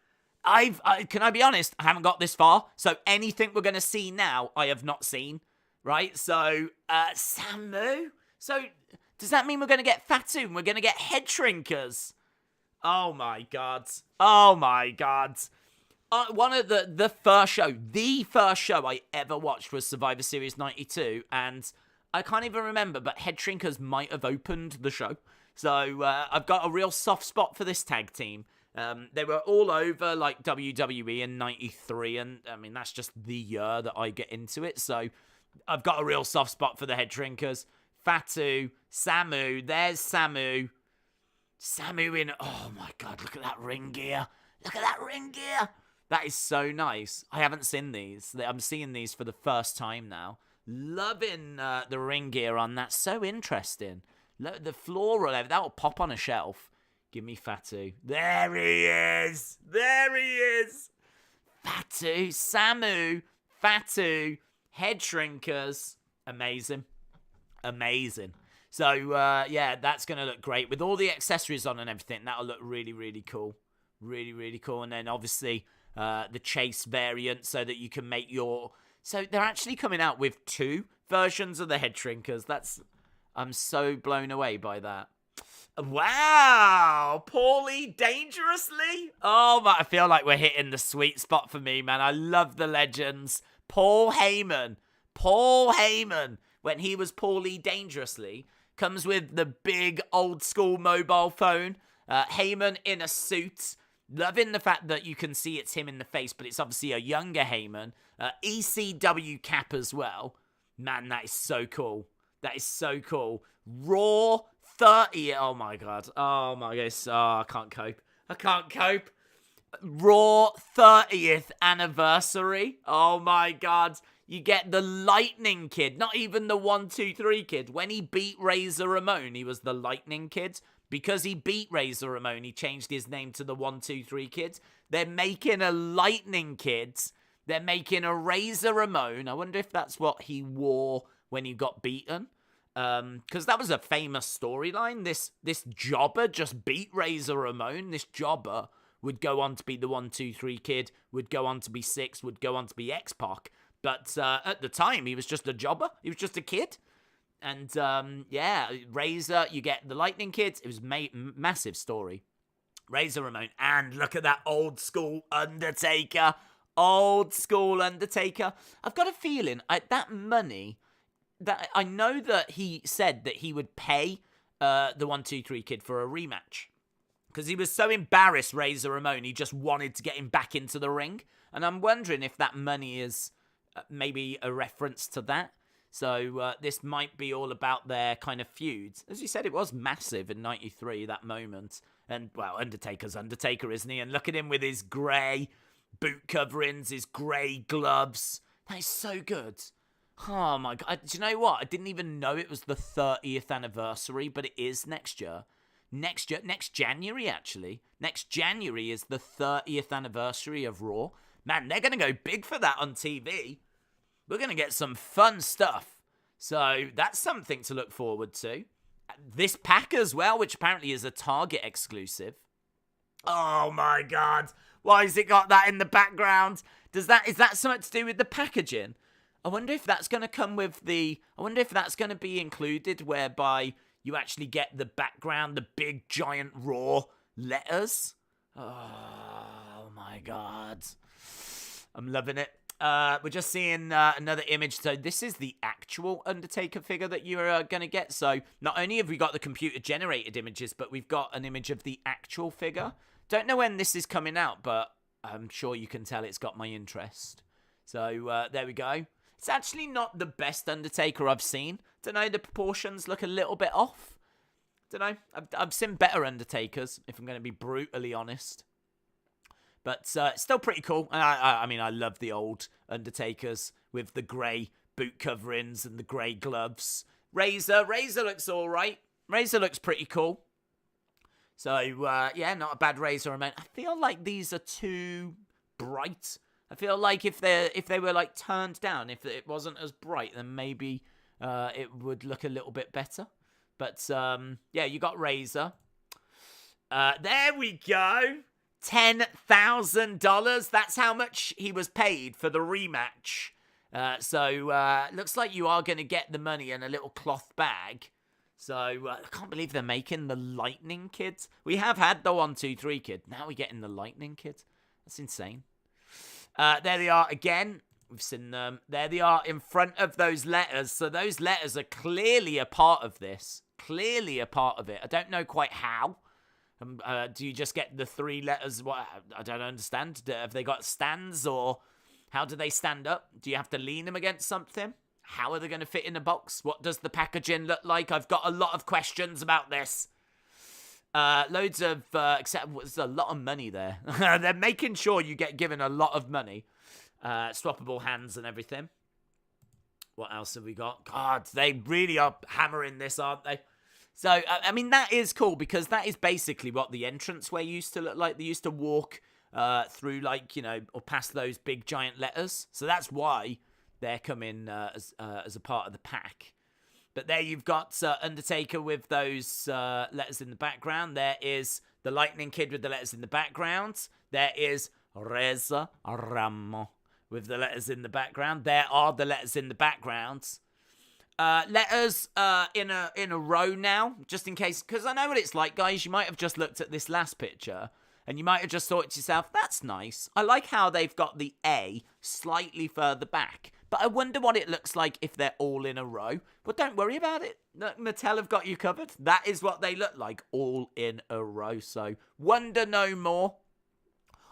Can I be honest? I haven't got this far. So anything we're going to see now, I have not seen. Right? So, Samu. So, does that mean we're going to get Fatu and we're going to get head shrinkers? Oh my god. Oh my god. One of the first show I ever watched was Survivor Series 92, and I can't even remember, but head shrinkers might have opened the show. So I've got a real soft spot for this tag team. They were all over like WWE in 93, and I mean, that's just the year that I get into it. So I've got a real soft spot for the head shrinkers. Fatu, Samu, there's Samu. Samu in, oh my god, look at that ring gear. Look at that ring gear. That is so nice. I haven't seen these. I'm seeing these for the first time now. Loving the ring gear on that. So interesting. Look, the floral, that will pop on a shelf. Give me Fatu. There he is. There he is. Fatu, Samu, Fatu, head shrinkers. Amazing. Amazing. So, yeah, that's going to look great. With all the accessories on and everything, that'll look really, really cool. Really, really cool. And then, obviously, the chase variant so that you can make your... So, they're actually coming out with 2 versions of the head shrinkers. I'm so blown away by that. Wow! Paulie Dangerously? Oh, my, I feel like we're hitting the sweet spot for me, man. I love the legends. Paul Heyman. When he was Paulie Dangerously, comes with the big old school mobile phone. Heyman in a suit. Loving the fact that you can see it's him in the face, but it's obviously a younger Heyman. ECW cap as well. Man, that is so cool. That is so cool. Raw 30. Oh my god. Oh my gosh. Oh, I can't cope. Raw 30th anniversary. Oh my god. You get the Lightning Kid, not even the 1, 2, 3 kid. When he beat Razor Ramon, he was the Lightning Kid. Because he beat Razor Ramon, he changed his name to the 1, 2, 3 Kid. They're making a Lightning Kid. They're making a Razor Ramon. I wonder if that's what he wore when he got beaten. Because that was a famous storyline. This jobber just beat Razor Ramon. This jobber would go on to be the 1, 2, 3 Kid, would go on to be 6, would go on to be X-Pac. But at the time, he was just a jobber. He was just a kid. And, yeah, Razor, you get the Lightning Kids. It was massive story. Razor Ramon. And look at that old school Undertaker. Old school Undertaker. I've got a feeling that money, that I know that he said that he would pay the 1, 2, 3 Kid for a rematch. Because he was so embarrassed, Razor Ramon, he just wanted to get him back into the ring. And I'm wondering if that money is... maybe a reference to that. So this might be all about their kind of feuds. As you said, it was massive in 93, that moment. And, well, Undertaker's Undertaker, isn't he? And look at him with his grey boot coverings, his grey gloves. That is so good. Oh, my God. Do you know what? I didn't even know it was the 30th anniversary, but it is next year. next January, actually. Next January is the 30th anniversary of Raw. Man, they're going to go big for that on TV. We're going to get some fun stuff. So that's something to look forward to. This pack as well, which apparently is a Target exclusive. Oh my God. Why has it got that in the background? Is that something to do with the packaging? I wonder if that's going to come with I wonder if that's going to be included whereby you actually get the background, the big giant Raw letters. Oh my God. I'm loving it. We're just seeing another image. So this is the actual Undertaker figure that you're going to get. So not only have we got the computer-generated images, but we've got an image of the actual figure. Don't know when this is coming out, but I'm sure you can tell it's got my interest. So there we go. It's actually not the best Undertaker I've seen. Don't know, the proportions look a little bit off. Don't know. I've seen better Undertakers, if I'm going to be brutally honest. But still pretty cool. I mean, I love the old Undertakers with the grey boot coverings and the grey gloves. Razor looks all right. Razor looks pretty cool. So, yeah, not a bad Razor amount. I feel like these are too bright. I feel like if they were, like, turned down, if it wasn't as bright, then maybe it would look a little bit better. But, yeah, you got Razor. There we go. $10,000. That's how much he was paid for the rematch. So, looks like you are going to get the money in a little cloth bag. So, I can't believe they're making the Lightning Kid. We have had the 1, 2, 3 Kid. Now we're getting the Lightning Kid. That's insane. There they are again. We've seen them. There they are in front of those letters. So those letters are clearly a part of this. Clearly a part of it. I don't know quite how. Do you just get the 3 letters? What? I don't understand. Have they got stands, or how do they stand up? Do you have to lean them against something? How are they going to fit in a box? What does the packaging look like? I've got a lot of questions about this. Loads of, except there's a lot of money there. They're making sure you get given a lot of money. Swappable hands and everything. What else have we got? God, they really are hammering this, aren't they? So, I mean, that is cool because that is basically what the entranceway used to look like. They used to walk through, like, you know, or past those big giant letters. So that's why they're coming as a part of the pack. But there you've got Undertaker with those letters in the background. There is the Lightning Kid with the letters in the background. There is Reza Ramo with the letters in the background. There are the letters in the background. Letters in a row now, just in case, because I know what it's like, guys. You might have just looked at this last picture and you might have just thought to yourself, that's nice. I like how they've got the A slightly further back, but I wonder what it looks like if they're all in a row. But don't worry about it. Mattel have got you covered. That is what they look like, all in a row. So wonder no more.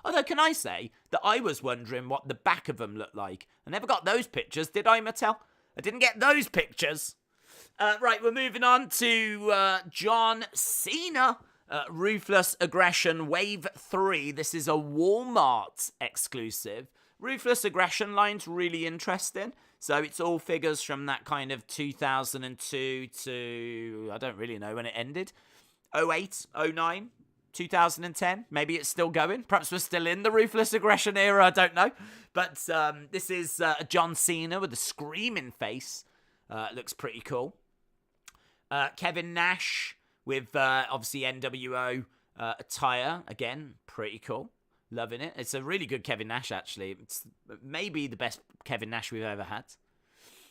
Although, can I say that I was wondering what the back of them looked like? I never got those pictures, did I, Mattel? I didn't get those pictures. Right, we're moving on to John Cena. Ruthless Aggression Wave 3. This is a Walmart exclusive. Ruthless Aggression line's really interesting. So it's all figures from that kind of 2002 to, I don't really know when it ended. 08, 09, 2010. Maybe it's still going. Perhaps we're still in the Ruthless Aggression era. I don't know. But this is John Cena with a screaming face. Looks pretty cool. Kevin Nash with obviously NWO attire. Again, pretty cool. Loving it. It's a really good Kevin Nash, actually. It's maybe the best Kevin Nash we've ever had.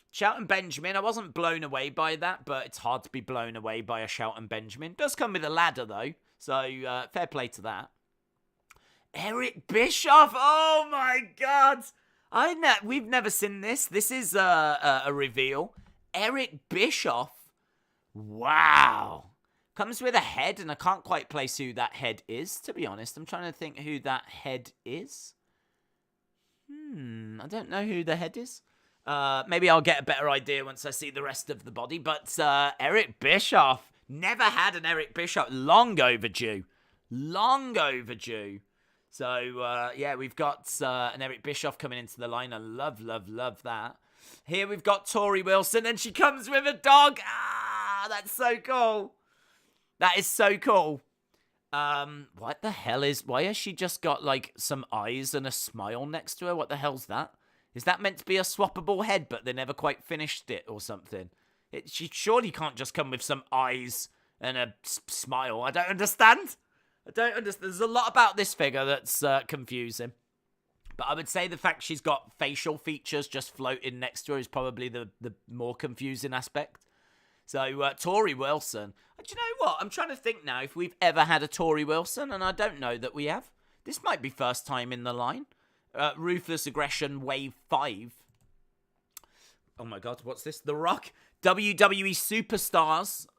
Shelton Benjamin, I wasn't blown away by that, but it's hard to be blown away by a Shelton Benjamin. Does come with a ladder, though, so fair play to that. Eric Bischoff, oh my God! We've never seen this. This is a reveal. Eric Bischoff, wow. Comes with a head, and I can't quite place who that head is, to be honest. I'm trying to think who that head is. I don't know who the head is. Maybe I'll get a better idea once I see the rest of the body. But Eric Bischoff, never had an Eric Bischoff. Long overdue. Long overdue. So, yeah, we've got an Eric Bischoff coming into the line. I love, love, love that. Here we've got Tori Wilson, and she comes with a dog. Ah, that's so cool. That is so cool. What the hell why has she just got, like, some eyes and a smile next to her? What the hell's that? Is that meant to be a swappable head, but they never quite finished it or something? She surely can't just come with some eyes and a smile. I don't understand. There's a lot about this figure that's confusing. But I would say the fact she's got facial features just floating next to her is probably the more confusing aspect. So, Tori Wilson. Do you know what? I'm trying to think now if we've ever had a Tori Wilson, and I don't know that we have. This might be first time in the line. Ruthless Aggression Wave 5. Oh my god, what's this? The Rock. WWE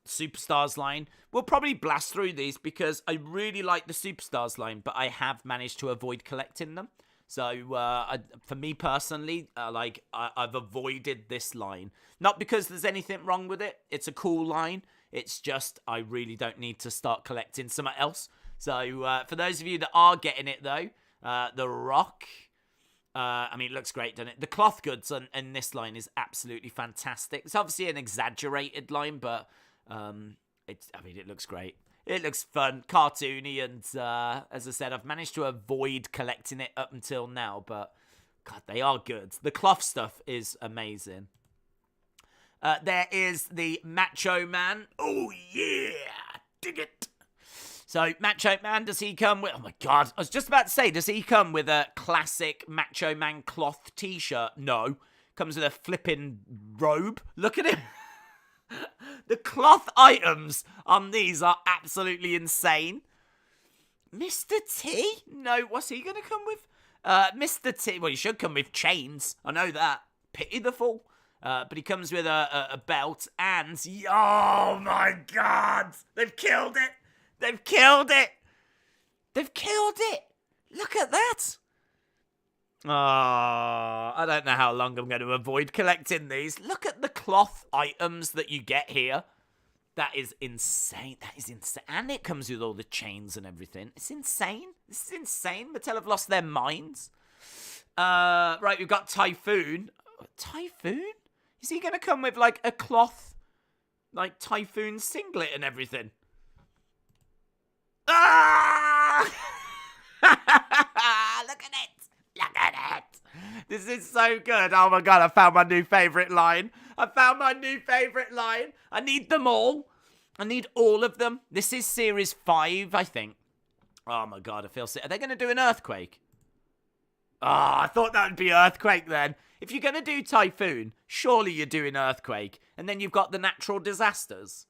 Superstars line. We'll probably blast through these because I really like the Superstars line, but I have managed to avoid collecting them. So, for me personally, I've avoided this line. Not because there's anything wrong with it. It's a cool line. It's just, I really don't need to start collecting something else. So, for those of you that are getting it, though, The Rock, I mean, it looks great, doesn't it? The cloth goods in this line is absolutely fantastic. It's obviously an exaggerated line, but it looks great. It looks fun, cartoony, and as I said, I've managed to avoid collecting it up until now, but God, they are good. The cloth stuff is amazing. There is the Macho Man. Oh, yeah! Dig it! So, Macho Man, does he come with... Oh, my God. I was just about to say, does he come with a classic Macho Man cloth t-shirt? No. Comes with a flipping robe. Look at him. The cloth items on these are absolutely insane. Mr. T? No, what's he going to come with? Mr. T, well, he should come with chains. I know that. Pity the fool. But he comes with a belt and... Oh, my God. They've killed it. They've killed it. They've killed it. Look at that. Oh, I don't know how long I'm going to avoid collecting these. Look at the cloth items that you get here. That is insane. That is insane. And it comes with all the chains and everything. It's insane. This is insane. Mattel have lost their minds. Right, we've got Typhoon. Typhoon? Is he going to come with, like, a cloth, like, Typhoon singlet and everything? Ah! Look at it. Look at it. This is so good. Oh, my God. I found my new favorite line. I need them all. I need all of them. This is Series 5, I think. Oh, my God. I feel sick. Are they going to do an Earthquake? Oh, I thought that would be Earthquake then. If you're going to do Typhoon, surely you're doing Earthquake. And then you've got the natural disasters.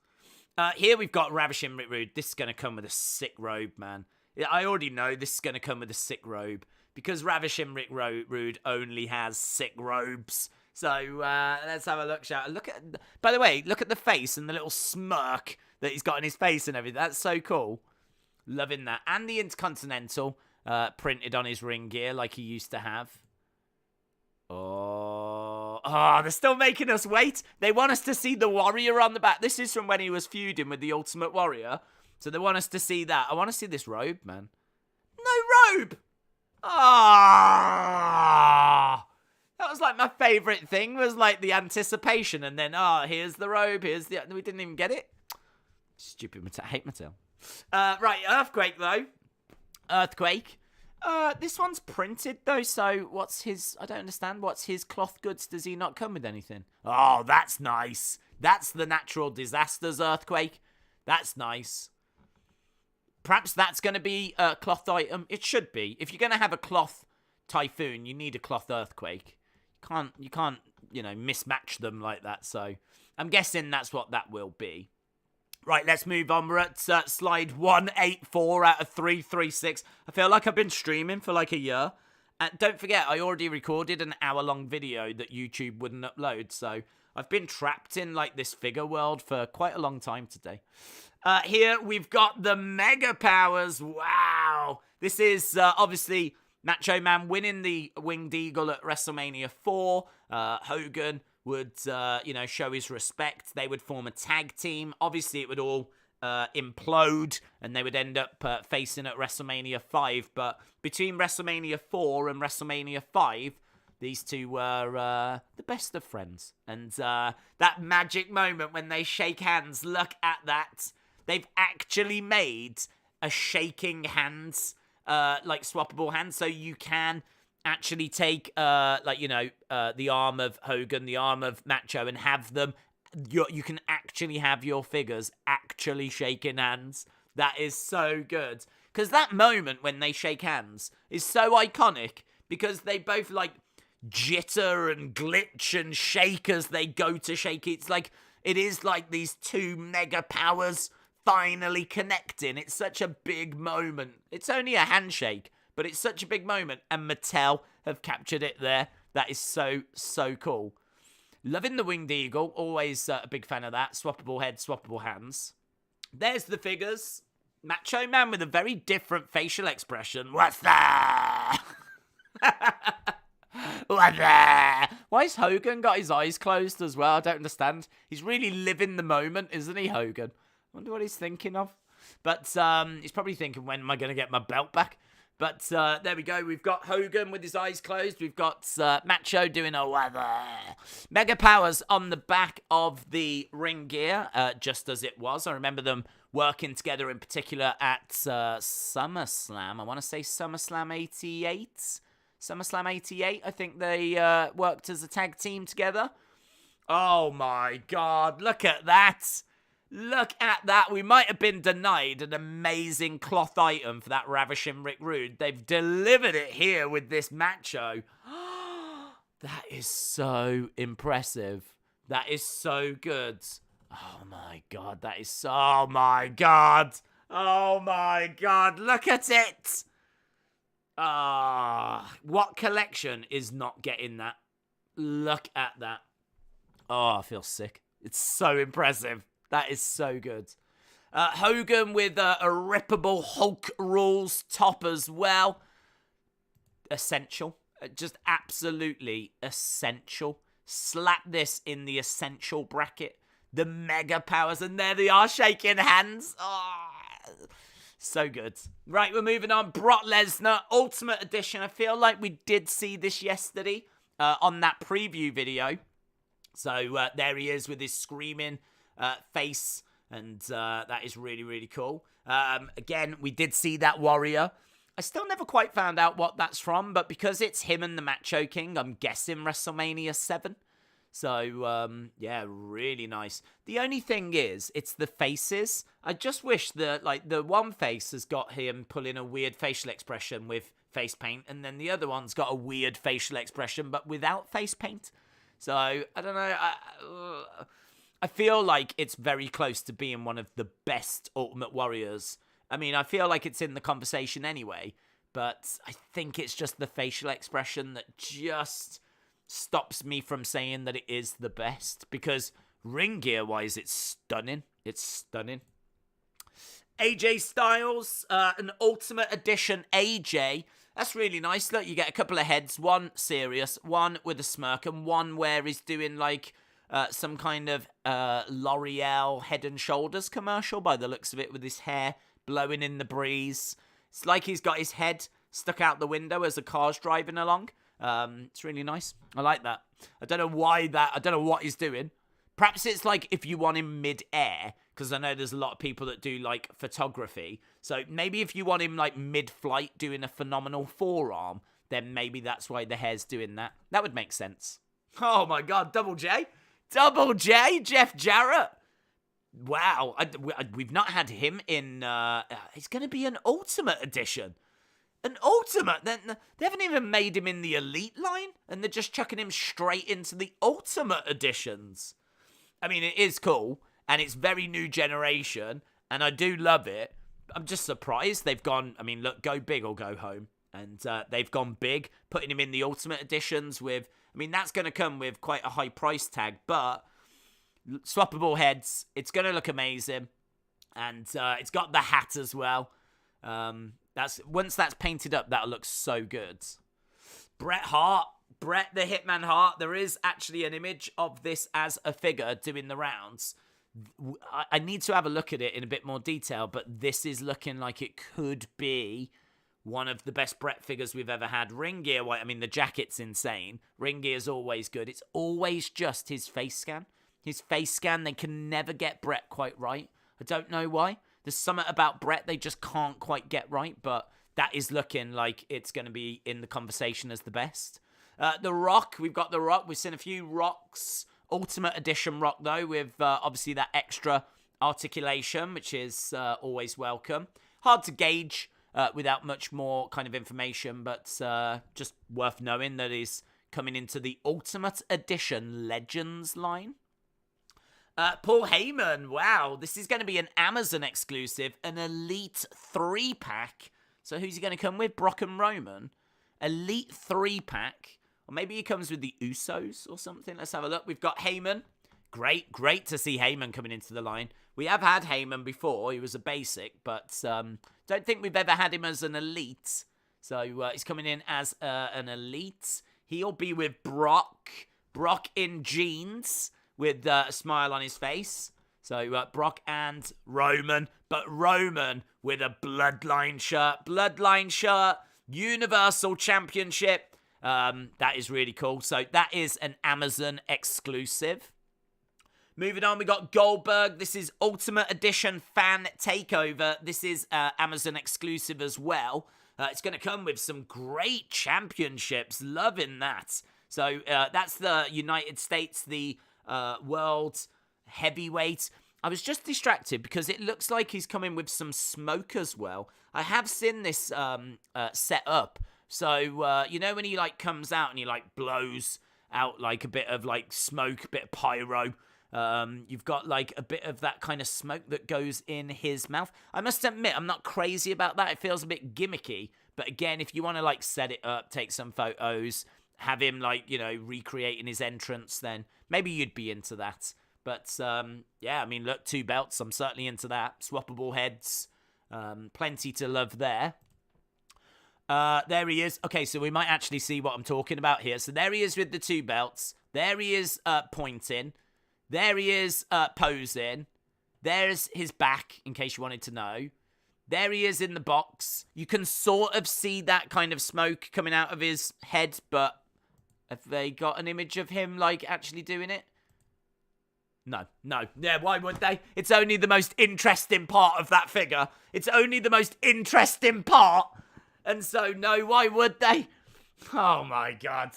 Here we've got Ravishing Rick Rude. This is going to come with a sick robe, man. I already know this is going to come with a sick robe. Because Ravishing Rick Rude only has sick robes. So, let's have a look, shall we? By the way, look at the face and the little smirk that he's got in his face and everything. That's so cool. Loving that. And the Intercontinental printed on his ring gear like he used to have. Oh, they're still making us wait. They want us to see the Warrior on the back. This is from when he was feuding with the Ultimate Warrior. So they want us to see that. I want to see this robe, man. No robe! Ah! That was like my favourite thing, was like the anticipation. And then, here's the robe, we didn't even get it. Stupid Mattel. I hate Mattel. Right, Earthquake, though. Earthquake. This one's printed, though, so I don't understand. What's his cloth goods? Does he not come with anything? Oh, that's nice. That's the natural disasters Earthquake. That's nice. Perhaps that's going to be a cloth item. It should be. If you're going to have a cloth Typhoon, you need a cloth Earthquake. You can't, mismatch them like that, so I'm guessing that's what that will be. Right, let's move on. We're at slide 184 out of 336. I feel like I've been streaming for like a year. And don't forget, I already recorded an hour-long video that YouTube wouldn't upload. So I've been trapped in like this figure world for quite a long time today. Here we've got the Mega Powers. Wow. This is obviously Macho Man winning the Winged Eagle at WrestleMania 4. Hogan would, show his respect. They would form a tag team. Obviously, it would all implode, and they would end up facing at WrestleMania 5. But between WrestleMania 4 and WrestleMania 5, these two were the best of friends. And that magic moment when they shake hands, look at that. They've actually made a shaking hands, like swappable hands, so you can actually take, the arm of Hogan, the arm of Macho, and have them. You can actually have your figures actually shaking hands. That is so good. Because that moment when they shake hands is so iconic, because they both, like, jitter and glitch and shake as they go to shake. It is like these two mega powers finally connecting. It's such a big moment. It's only a handshake, but it's such a big moment, and Mattel have captured it there. That is so, so cool. Loving the Winged Eagle. Always a big fan of that. Swappable head, swappable hands. There's the figures. Macho Man with a very different facial expression. What's that? What's that? Why has Hogan got his eyes closed as well? I don't understand. He's really living the moment, isn't he, Hogan? I wonder what he's thinking of. But he's probably thinking, when am I going to get my belt back? But there we go. We've got Hogan with his eyes closed. We've got Macho doing a weather. Mega powers on the back of the ring gear, just as it was. I remember them working together in particular at SummerSlam. I want to say SummerSlam 88. SummerSlam 88, I think they worked as a tag team together. Oh my God, look at that. Look at that. We might have been denied an amazing cloth item for that Ravishing Rick Rude. They've delivered it here with this Macho. That is so impressive. That is so good. Oh my God, that is so... Oh my God. Oh my God, look at it. What collection is not getting that? Look at that. Oh, I feel sick. It's so impressive. That is so good. Hogan with a rippable Hulk rules top as well. Essential. Just absolutely essential. Slap this in the essential bracket. The mega powers, and there they are, shaking hands. Oh, so good. Right, we're moving on. Brock Lesnar, Ultimate Edition. I feel like we did see this yesterday on that preview video. So there he is with his screaming face, and that is really, really cool. Again, we did see that warrior. I still never quite found out what that's from, but because it's him and the Macho King, I'm guessing WrestleMania 7. So, yeah, really nice. The only thing is, it's the faces. I just wish that, like, the one face has got him pulling a weird facial expression with face paint, and then the other one's got a weird facial expression, but without face paint. So, I don't know, I feel like it's very close to being one of the best Ultimate Warriors. I mean, I feel like it's in the conversation anyway, but I think it's just the facial expression that just stops me from saying that it is the best, because ring gear wise, it's stunning. It's stunning. AJ Styles, an Ultimate Edition AJ. That's really nice. Look, you get a couple of heads, one serious, one with a smirk, and one where he's doing like some kind of L'Oreal Head and Shoulders commercial by the looks of it, with his hair blowing in the breeze. It's like he's got his head stuck out the window as the car's driving along. It's really nice. I like that. I don't know I don't know what he's doing. Perhaps it's like if you want him mid-air, because I know there's a lot of people that do like photography. So maybe if you want him like mid-flight doing a phenomenal forearm, then maybe that's why the hair's doing that. That would make sense. Oh my God, Double J. Double J, Jeff Jarrett. Wow, we've not had him in, it's going to be an Ultimate Edition. An Ultimate? They haven't even made him in the Elite line, and they're just chucking him straight into the Ultimate Editions. I mean, it is cool, and it's very new generation, and I do love it. I'm just surprised they've gone, I mean, look, go big or go home. And they've gone big, putting him in the Ultimate Editions with, I mean, that's going to come with quite a high price tag, but swappable heads, it's going to look amazing. And it's got the hat as well. Once that's painted up, that'll look so good. Bret the Hitman Hart. There is actually an image of this as a figure doing the rounds. I need to have a look at it in a bit more detail, but this is looking like it could be one of the best Bret figures we've ever had. Ring gear, I mean, the jacket's insane. Ring gear's always good. It's always just his face scan. His face scan, they can never get Bret quite right. I don't know why. There's something about Brett they just can't quite get right, but that is looking like it's going to be in the conversation as the best. The Rock, we've got The Rock. We've seen a few Rocks. Ultimate Edition Rock, though, with obviously that extra articulation, which is always welcome. Hard to gauge without much more kind of information, but just worth knowing that he's coming into the Ultimate Edition Legends line. Paul Heyman, wow, this is going to be an Amazon exclusive, an Elite 3-pack. So who's he going to come with? Brock and Roman? Elite 3-pack. Or maybe he comes with the Usos or something. Let's have a look. We've got Heyman. Great to see Heyman coming into the line. We have had Heyman before. He was a basic, but don't think we've ever had him as an elite. So he's coming in as an elite. He'll be with Brock. Brock in jeans with a smile on his face. So Brock and Roman, but Roman with a Bloodline shirt. Bloodline shirt, Universal Championship. That is really cool. So that is an Amazon exclusive. Moving on, we got Goldberg. This is Ultimate Edition Fan Takeover. This is Amazon exclusive as well. It's going to come with some great championships. Loving that. So that's the United States, the World Heavyweight. I was just distracted because it looks like he's coming with some smoke as well. I have seen this set up. So, you know when he like comes out and he like blows out like a bit of like smoke, a bit of pyro. You've got like a bit of that kind of smoke that goes in his mouth. I must admit, I'm not crazy about that. It feels a bit gimmicky. But again, if you want to like set it up, take some photos, have him like, you know, recreating his entrance, then maybe you'd be into that. But yeah, I mean, look, 2 belts. I'm certainly into that. Swappable heads. Plenty to love there. There he is. Okay, so we might actually see what I'm talking about here. So there he is with the 2 belts. There he is pointing. There he is posing. There's his back, in case you wanted to know. There he is in the box. You can sort of see that kind of smoke coming out of his head, but have they got an image of him, like, actually doing it? No. Yeah, why would they? It's only the most interesting part of that figure. It's only the most interesting part. And so, no, why would they? Oh, my God.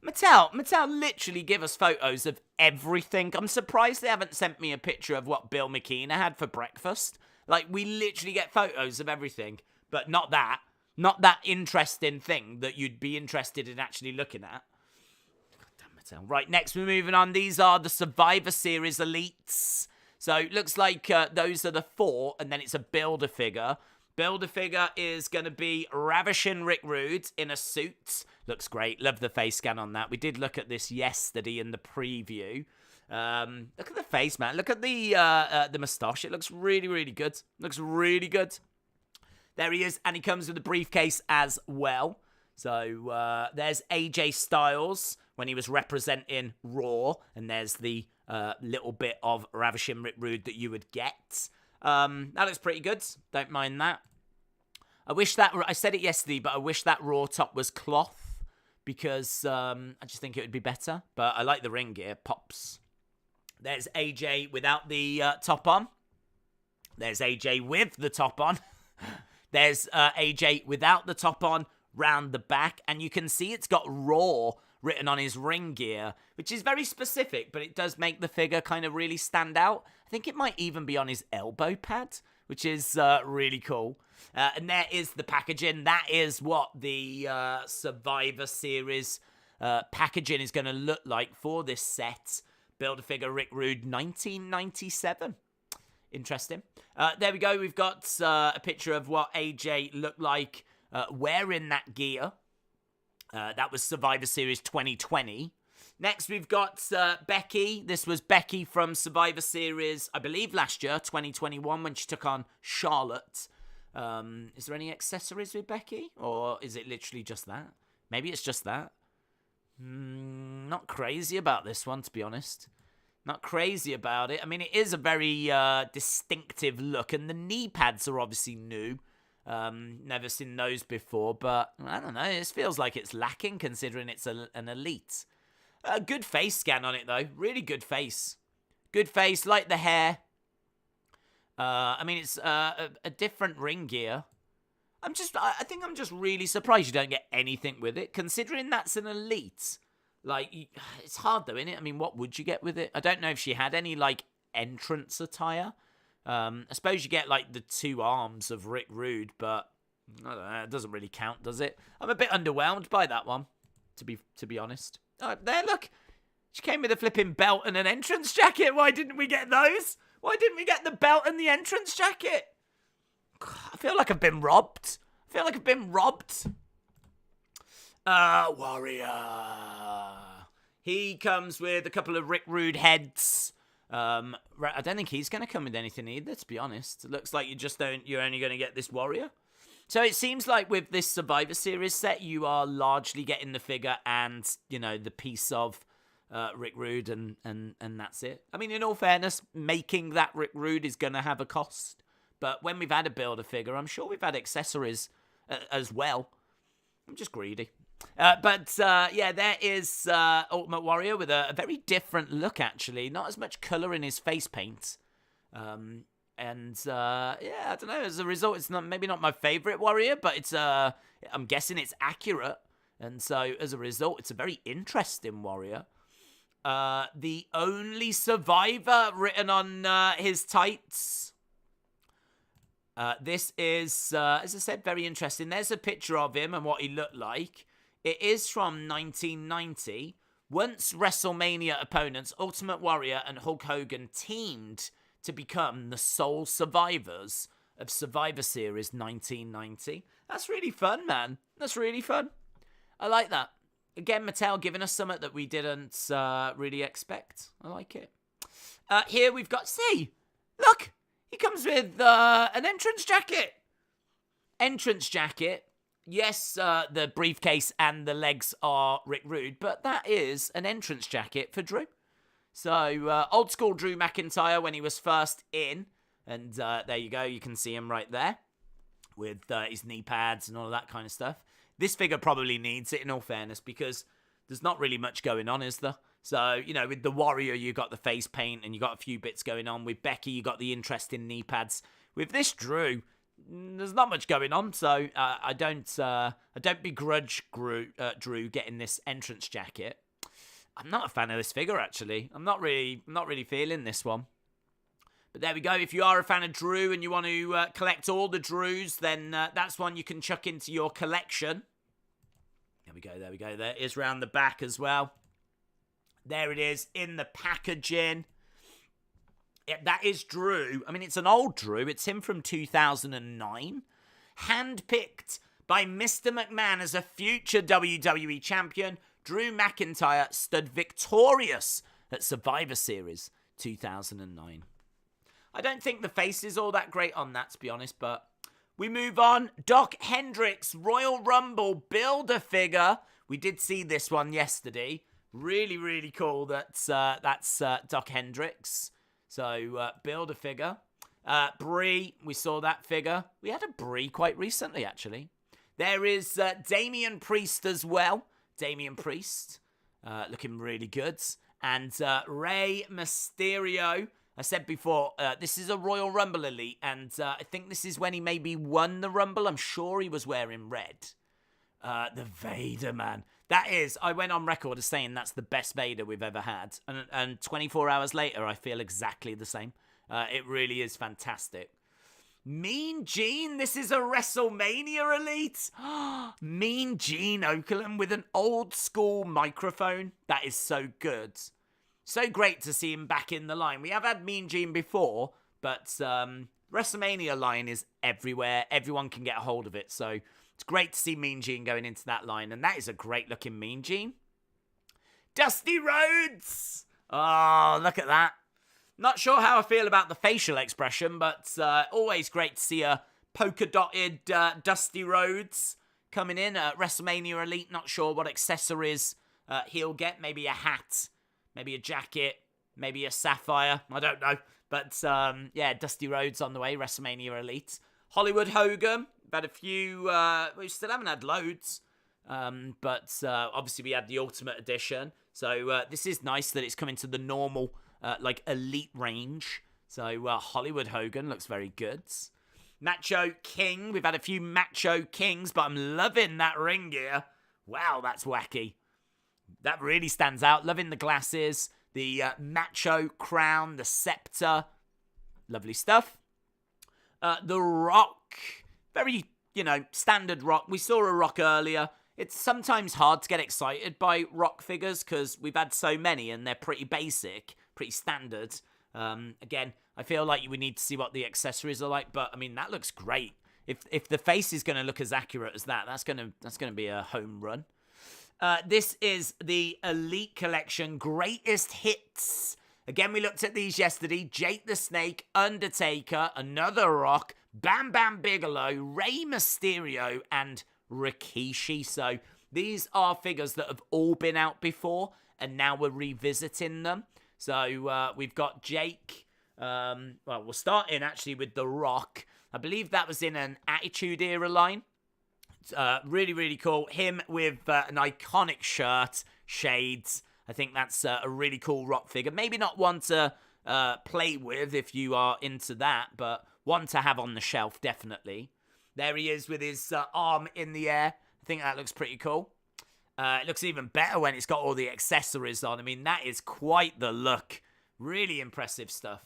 Mattel literally give us photos of everything. I'm surprised they haven't sent me a picture of what Bill McKean had for breakfast. Like, we literally get photos of everything, but not that. Not that interesting thing that you'd be interested in actually looking at. God damn Mattel. Right, next we're moving on. These are the Survivor Series Elites. So it looks like those are the 4, and then it's a Build-A-Figure. Build-A-Figure is going to be Ravishing Rick Rude in a suit. Looks great. Love the face scan on that. We did look at this yesterday in the preview. Look at the face, man. Look at the moustache. It looks really, really good. Looks really good. There he is, and he comes with a briefcase as well. So there's AJ Styles when he was representing Raw, and there's the little bit of Ravishing Rick Rude that you would get. That looks pretty good. Don't mind that. I wish that, I said it yesterday, but I wish that Raw top was cloth because I just think it would be better. But I like the ring gear. Pops. There's AJ without the top on. There's AJ with the top on. There's AJ without the top on round the back. And you can see it's got Raw written on his ring gear, which is very specific, but it does make the figure kind of really stand out. I think it might even be on his elbow pad, which is really cool. And there is the packaging. That is what the Survivor Series packaging is going to look like for this set. Build-A-Figure Rick Rude 1997. Interesting. There we go. We've got a picture of what AJ looked like wearing that gear. That was Survivor Series 2020. Next, we've got Becky. This was Becky from Survivor Series, I believe, last year, 2021, when she took on Charlotte. Is there any accessories with Becky? Or is it literally just that? Maybe it's just that. Not crazy about this one, to be honest. Not crazy about it. I mean, it is a very distinctive look, and the knee pads are obviously new. Never seen those before, but I don't know. This feels like it's lacking considering it's an elite. Good face scan on it, though. Really good face. Good face, like the hair. I mean, it's a different ring gear. I think I'm just really surprised you don't get anything with it, considering that's an elite. Like, it's hard though, isn't it? I mean, what would you get with it? I don't know if she had any, like, entrance attire. I suppose you get, like, the 2 arms of Rick Rude, but I don't know, it doesn't really count, does it? I'm a bit underwhelmed by that one, to be honest. There, look. She came with a flipping belt and an entrance jacket. Why didn't we get those? Why didn't we get the belt and the entrance jacket? I feel like I've been robbed. Warrior. He comes with a couple of Rick Rude heads. I don't think he's going to come with anything either, to be honest. It looks like you're only going to get this Warrior. So it seems like with this Survivor Series set, you are largely getting the figure and, the piece of Rick Rude, and that's it. I mean, in all fairness, making that Rick Rude is going to have a cost. But when we've had a Build-A-Figure, I'm sure we've had accessories as well. I'm just greedy. There is Ultimate Warrior with a very different look, actually. Not as much colour in his face paint. I don't know. As a result, it's maybe not my favourite Warrior, but I'm guessing it's accurate. And so, as a result, it's a very interesting Warrior. The only survivor written on his tights. This is, as I said, very interesting. There's a picture of him and what he looked like. It is from 1990. Once WrestleMania opponents, Ultimate Warrior and Hulk Hogan teamed to become the sole survivors of Survivor Series 1990. That's really fun, man. That's really fun. I like that. Again, Mattel giving us something that we didn't really expect. I like it. Here we've got, look, he comes with an entrance jacket. Yes, the briefcase and the legs are Rick Rude, but that is an entrance jacket for Drew. So, old school Drew McIntyre when he was first in. And there you go, you can see him right there with his knee pads and all of that kind of stuff. This figure probably needs it, in all fairness, because there's not really much going on, is there? So, with the Warrior, you got the face paint and you got a few bits going on. With Becky, you got the interesting knee pads. With this Drew, there's not much going on, so I don't begrudge Drew getting this entrance jacket. I'm not a fan of this figure, actually. I'm not really feeling this one. But there we go. If you are a fan of Drew and you want to collect all the Drews, then that's one you can chuck into your collection. There we go. There it is round the back as well. There it is in the packaging. Yeah, that is Drew. I mean, it's an old Drew. It's him from 2009. Handpicked by Mr. McMahon as a future WWE champion. Drew McIntyre stood victorious at Survivor Series 2009. I don't think the face is all that great on that, to be honest, but we move on. Doc Hendricks, Royal Rumble Build-A-Figure. We did see this one yesterday. Really, really cool that's Doc Hendricks. So, Build-A-Figure. Brie, we saw that figure. We had a Brie quite recently, actually. There is Damian Priest as well. Damian Priest, looking really good. And Rey Mysterio. I said before, this is a Royal Rumble Elite, and I think this is when he maybe won the Rumble. I'm sure he was wearing red. The Vader, man. That is, I went on record as saying that's the best Vader we've ever had. And 24 hours later, I feel exactly the same. It really is fantastic. Mean Gene, this is a WrestleMania Elite. Mean Gene Okerlund with an old school microphone. That is so good. So great to see him back in the line. We have had Mean Gene before, but WrestleMania line is everywhere. Everyone can get a hold of it. So it's great to see Mean Gene going into that line. And that is a great looking Mean Gene. Dusty Rhodes. Oh, look at that. Not sure how I feel about the facial expression, but always great to see a polka-dotted Dusty Rhodes coming in at WrestleMania Elite. Not sure what accessories he'll get. Maybe a hat. Maybe a jacket, maybe a sapphire, I don't know. But, Dusty Rhodes on the way, WrestleMania Elite. Hollywood Hogan, we've had a few, we still haven't had loads. But obviously we had the Ultimate Edition. So this is nice that it's coming to the normal, Elite range. So Hollywood Hogan looks very good. Macho King. We've had a few Macho Kings, but I'm loving that ring gear. Wow, that's wacky. That really stands out. Loving the glasses, the Macho crown, the scepter. Lovely stuff. The Rock. Very, standard Rock. We saw a Rock earlier. It's sometimes hard to get excited by Rock figures because we've had so many and they're pretty basic, pretty standard. Again, I feel like we need to see what the accessories are like, but I mean that looks great. If the face is going to look as accurate as that, that's gonna be a home run. This is the Elite Collection Greatest Hits. Again, we looked at these yesterday. Jake the Snake, Undertaker, another Rock, Bam Bam Bigelow, Rey Mysterio, and Rikishi. So these are figures that have all been out before, and now we're revisiting them. So we've got Jake. We're starting actually with The Rock. I believe that was in an Attitude Era line. Really, really cool. Him with an iconic shirt, shades. I think that's a really cool Rock figure. Maybe not one to play with if you are into that, but one to have on the shelf, definitely. There he is with his arm in the air. I think that looks pretty cool. It looks even better when it's got all the accessories on. I mean, that is quite the look. Really impressive stuff.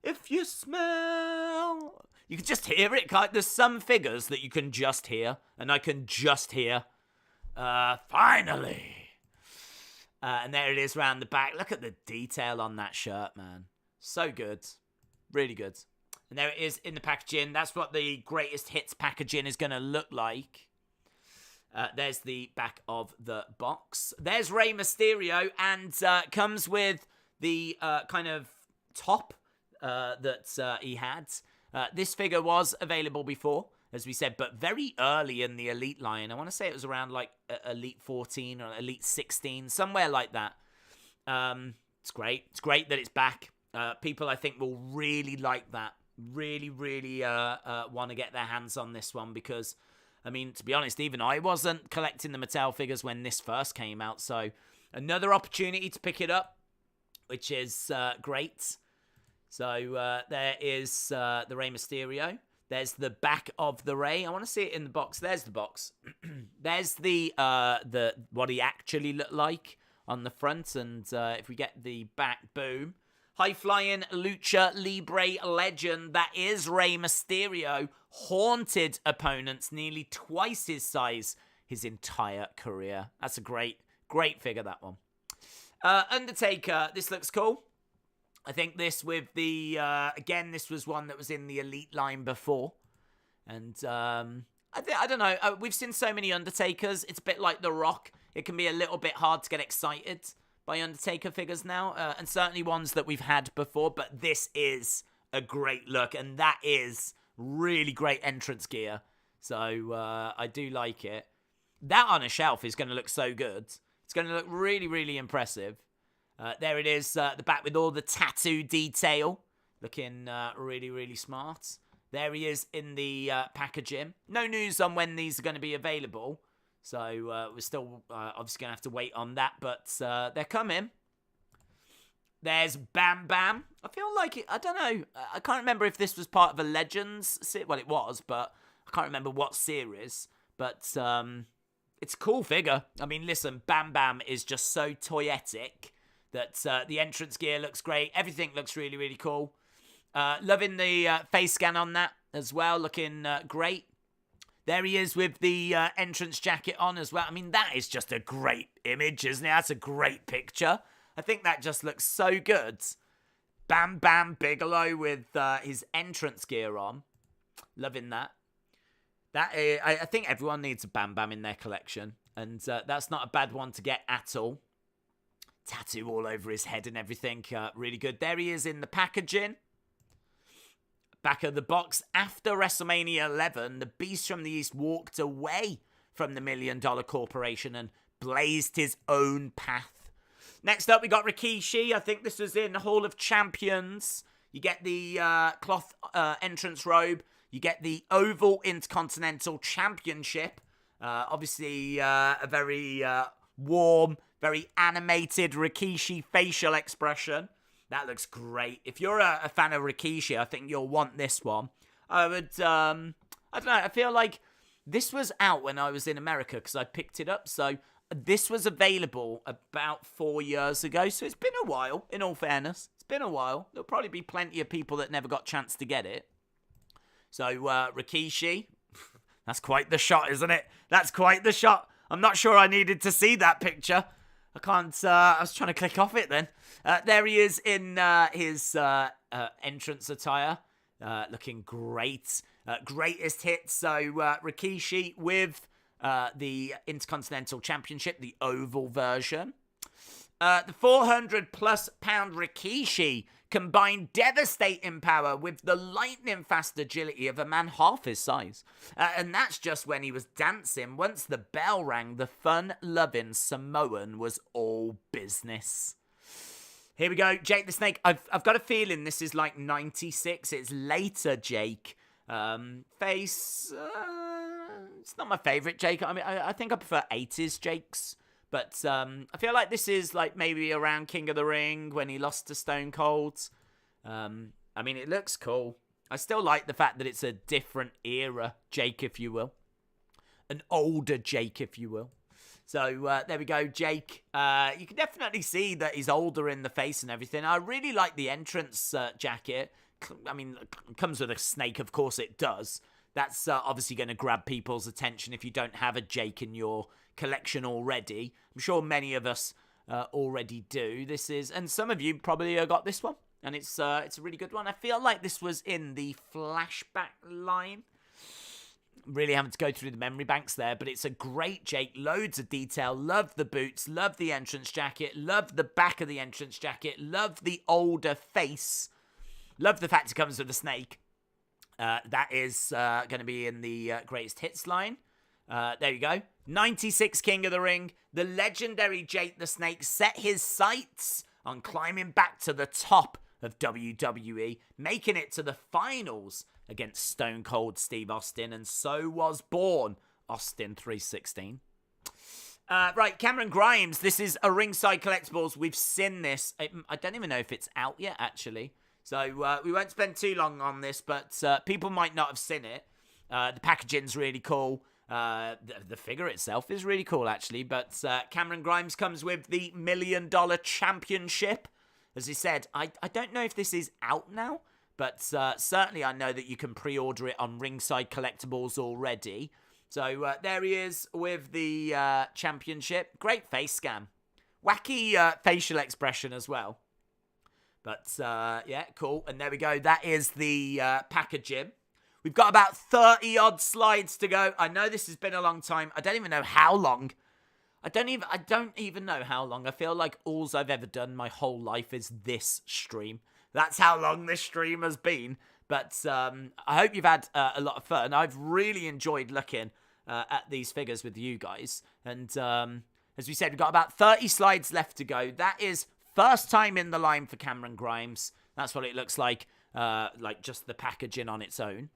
If you smell... You can just hear it. There's some figures that you can just hear, and I can just hear, finally. And there it is around the back. Look at the detail on that shirt, man. So good. Really good. And there it is in the packaging. That's what the Greatest Hits packaging is going to look like. There's the back of the box. There's Rey Mysterio, and comes with the kind of top that he had. This figure was available before, as we said, but very early in the Elite line. I want to say it was around like Elite 14 or Elite 16, somewhere like that. It's great. It's great that it's back. People, I think, will really like that. Really, really want to get their hands on this one because, I mean, to be honest, even I wasn't collecting the Mattel figures when this first came out. So another opportunity to pick it up, which is great. So there is the Rey Mysterio. There's the back of the Rey. I want to see it in the box. There's the box. There's the what he actually looked like on the front. And if we get the back, boom. High-flying Lucha Libre legend, that is Rey Mysterio, haunted opponents nearly twice his size his entire career. That's a great figure, that one. Undertaker, this looks cool. I think this with the, again, this was one that was in the Elite line before. And I don't know, we've seen so many Undertakers, it's a bit like The Rock. It can be a little bit hard to get excited by Undertaker figures now, and certainly ones that we've had before, but this is a great look, and that is really great entrance gear, so I do like it. That on a shelf is going to look so good. It's going to look really, really impressive. There it is, the back with all the tattoo detail, looking really, really smart. There he is in the packaging. No news on when these are going to be available. So we're still obviously going to have to wait on that, but they're coming. There's Bam Bam. I feel like it, I don't know. I can't remember if this was part of a Legends. Well, it was, but I can't remember what series. But it's a cool figure. I mean, listen, Bam Bam is just so toyetic that the entrance gear looks great. Everything looks really, really cool. Loving the face scan on that as well. Looking great. There he is with the entrance jacket on as well. I mean, that is just a great image, isn't it? That's a great picture. I think that just looks so good. Bam Bam Bigelow with his entrance gear on. Loving that. I think everyone needs a Bam Bam in their collection. And that's not a bad one to get at all. Tattoo all over his head and everything. Really good. There he is in the packaging. Back of the box, after WrestleMania 11, the Beast from the East walked away from the $1 Million Corporation and blazed his own path. Next up, we got Rikishi. I think this was in Hall of Champions. You get the cloth entrance robe. You get the Oval Intercontinental Championship. Obviously, a very warm, very animated Rikishi facial expression. That looks great. If you're a fan of Rikishi, I think you'll want this one. I would, I don't know, I feel like this was out when I was in America because I picked it up. So this was available about 4 years ago. So it's been a while, in all fairness. It's been a while. There'll probably be plenty of people that never got a chance to get it. So Rikishi, that's quite the shot, isn't it? That's quite the shot. I'm not sure I needed to see that picture. I can't, I was trying to click off it then. There he is in his entrance attire. Looking great. Greatest hits. So Rikishi with the Intercontinental Championship, the oval version. The 400+ pound Rikishi combined devastating power with the lightning fast agility of a man half his size. And that's just when he was dancing. Once the bell rang, the fun-loving Samoan was all business. Here we go, Jake the Snake. I've got a feeling this is like 96. It's later Jake. Face, it's not my favourite Jake. I mean, I think I prefer 80s Jakes. But I feel like this is like maybe around King of the Ring when he lost to Stone Cold. I mean, it looks cool. I still like the fact that it's a different era Jake, if you will. An older Jake, if you will. So there we go, Jake. You can definitely see that he's older in the face and everything. I really like the entrance jacket. I mean, it comes with a snake, of course it does. That's obviously going to grab people's attention if you don't have a Jake in your collection already. I'm sure many of us already do. This is, and some of you probably got this one, and it's a really good one. I feel like this was in the flashback line. Really having to go through the memory banks there, but it's a great Jake. Loads of detail. Love the boots. Love the entrance jacket. Love the back of the entrance jacket. Love the older face. Love the fact it comes with a snake. That is going to be in the greatest hits line. There you go. 96 King of the Ring. The legendary Jake the Snake set his sights on climbing back to the top of WWE, making it to the finals against Stone Cold Steve Austin, and so was born Austin 316. Right, Cameron Grimes. This is a Ringside Collectibles. We've seen this. I don't even know if it's out yet, actually. So we won't spend too long on this, but people might not have seen it. The packaging's really cool. The figure itself is really cool, actually. But Cameron Grimes comes with the $1 Million Championship. As he said, I don't know if this is out now, but certainly I know that you can pre-order it on Ringside Collectibles already. So there he is with the championship. Great face scan. Wacky facial expression as well. But yeah, cool. And there we go. That is the packaging. We've got about 30-odd slides to go. I know this has been a long time. I don't even know how long. I don't even know how long. I feel like all I've ever done my whole life is this stream. That's how long this stream has been. But I hope you've had a lot of fun. I've really enjoyed looking at these figures with you guys. And as we said, we've got about 30 slides left to go. That is first time in the line for Cameron Grimes. That's what it looks like just the packaging on its own.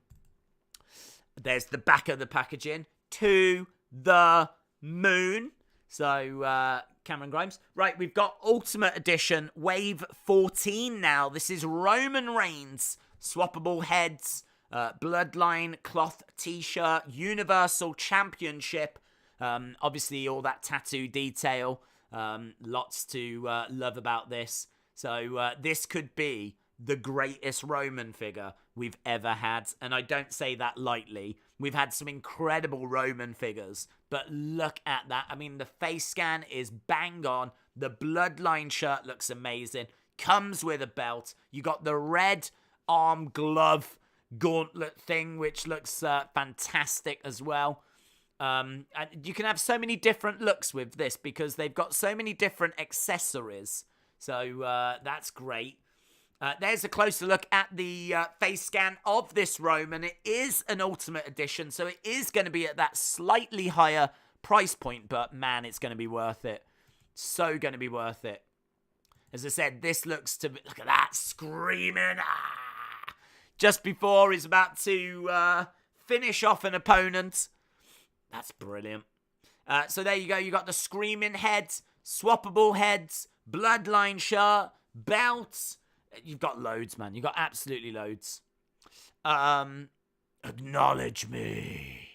There's the back of the packaging. To the moon. So, Cameron Grimes. Right, we've got Ultimate Edition, Wave 14 now. This is Roman Reigns. Swappable heads, Bloodline cloth t-shirt, Universal Championship. Obviously, all that tattoo detail. Lots to love about this. So, this could be the greatest Roman figure we've ever had. And I don't say that lightly. We've had some incredible Roman figures, but look at that. I mean, the face scan is bang on. The Bloodline shirt looks amazing. Comes with a belt. You got the red arm glove gauntlet thing, which looks fantastic as well. And you can have so many different looks with this because they've got so many different accessories. So that's great. There's a closer look at the face scan of this Roman. It is an Ultimate Edition, so it is going to be at that slightly higher price point, but man, it's going to be worth it. So going to be worth it. As I said, this looks to be, look at that, screaming, just before he's about to finish off an opponent. That's brilliant. So there you go. You got the screaming heads, swappable heads, Bloodline shirt, belts. You've got loads, man. You've got absolutely loads. Acknowledge me.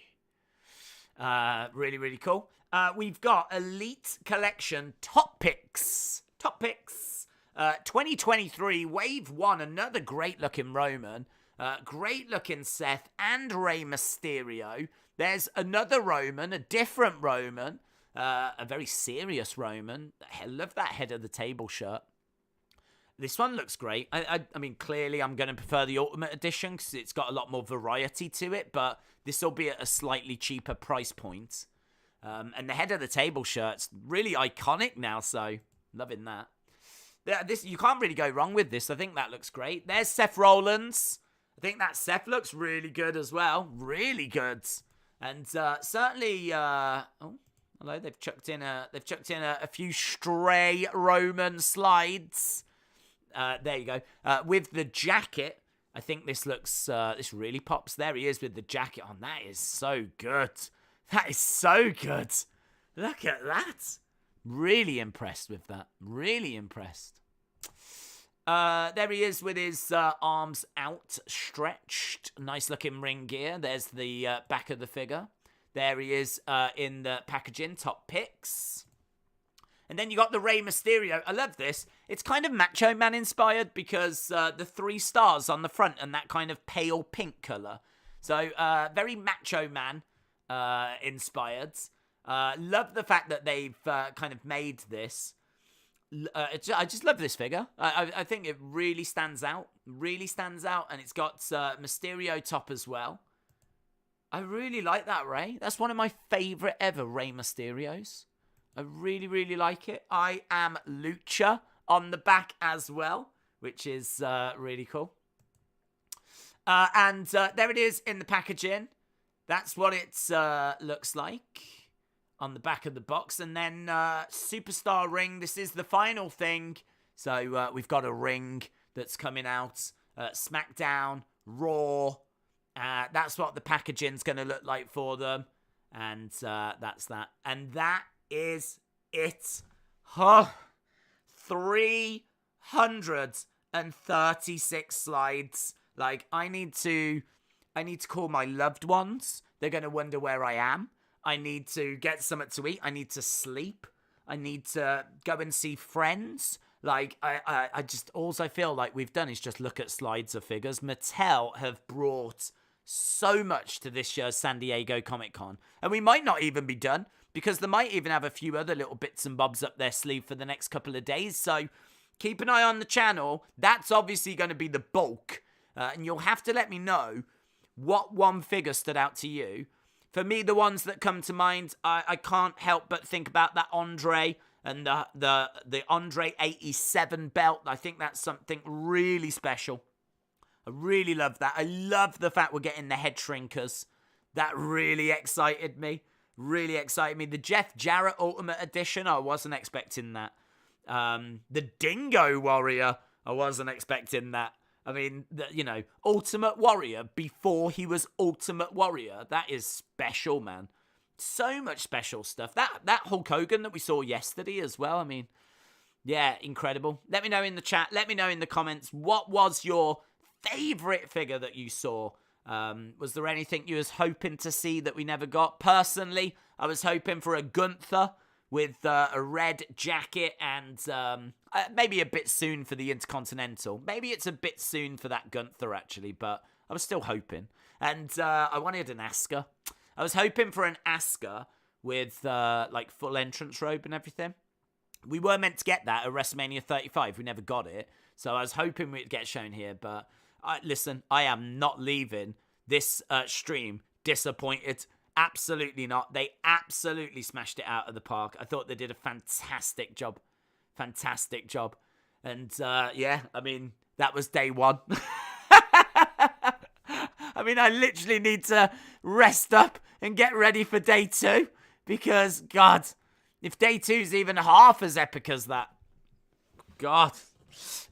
Really, really cool. We've got Elite Collection Top Picks. 2023 Wave 1. Another great-looking Roman. Great-looking Seth and Rey Mysterio. There's another Roman, a different Roman. A very serious Roman. I love that head of the table shirt. This one looks great. I mean, clearly I'm going to prefer the Ultimate Edition because it's got a lot more variety to it, but this will be at a slightly cheaper price point. And the head of the table shirt's really iconic now, so loving that. You can't really go wrong with this. I think that looks great. There's Seth Rollins. I think that Seth looks really good as well. Really good. And certainly, oh, hello. They've chucked in a few stray Roman slides. There you go. With the jacket, I think this looks. This really pops. There he is with the jacket on. That is so good. That is so good. Look at that. Really impressed with that. Really impressed. There he is with his arms outstretched. Nice looking ring gear. There's the back of the figure. There he is in the packaging. Top picks. And then you got the Rey Mysterio. I love this. It's kind of Macho Man inspired because the 3 stars on the front and that kind of pale pink colour. So very Macho Man inspired. Love the fact that they've kind of made this. I just love this figure. I think it really stands out. Really stands out. And it's got Mysterio top as well. I really like that Rey. That's one of my favourite ever Rey Mysterios. I really, really like it. I am Lucha on the back as well, which is really cool. And there it is in the packaging. That's what it looks like on the back of the box. And then Superstar ring. This is the final thing. So we've got a ring that's coming out. SmackDown, Raw. That's what the packaging's going to look like for them. And that's that. And that is it. 336 slides. Like, I need to call my loved ones. They're going to wonder where I am. I need to get something to eat. I need to sleep. I need to go and see friends. Like, I just, all I feel like we've done is just look at slides of figures. Mattel have brought so much to this year's San Diego Comic-Con. And we might not even be done, because they might even have a few other little bits and bobs up their sleeve for the next couple of days. So keep an eye on the channel. That's obviously going to be the bulk. And you'll have to let me know what one figure stood out to you. For me, the ones that come to mind, I can't help but think about that Andre and the Andre 87 belt. I think that's something really special. I really love that. I love the fact we're getting the head shrinkers. That really excited me. Really excited me. The Jeff Jarrett Ultimate Edition, I wasn't expecting that. The Dingo Warrior, I wasn't expecting that. I mean, Ultimate Warrior before he was Ultimate Warrior. That is special, man. So much special stuff. That Hulk Hogan that we saw yesterday as well. I mean, yeah, incredible. Let me know in the chat. Let me know in the comments. What was your favorite figure that you saw? Was there anything you was hoping to see that we never got? Personally, I was hoping for a Gunther with a red jacket and maybe a bit soon for the Intercontinental. Maybe it's a bit soon for that Gunther, actually, but I was still hoping. And I wanted an Asuka. I was hoping for an Asuka with like full entrance robe and everything. We were meant to get that at WrestleMania 35. We never got it. So I was hoping we'd get shown here, but listen, I am not leaving this stream disappointed. Absolutely not. They absolutely smashed it out of the park. I thought they did a fantastic job. Fantastic job. And yeah, I mean, that was day one. I mean, I literally need to rest up and get ready for day 2. Because, God, if day 2's even half as epic as that. God.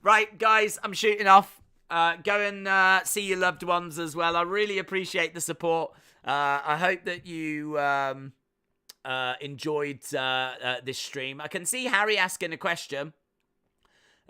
Right, guys, I'm shooting off. Go and see your loved ones as well. I really appreciate the support. I hope that you enjoyed this stream. I can see Harry asking a question.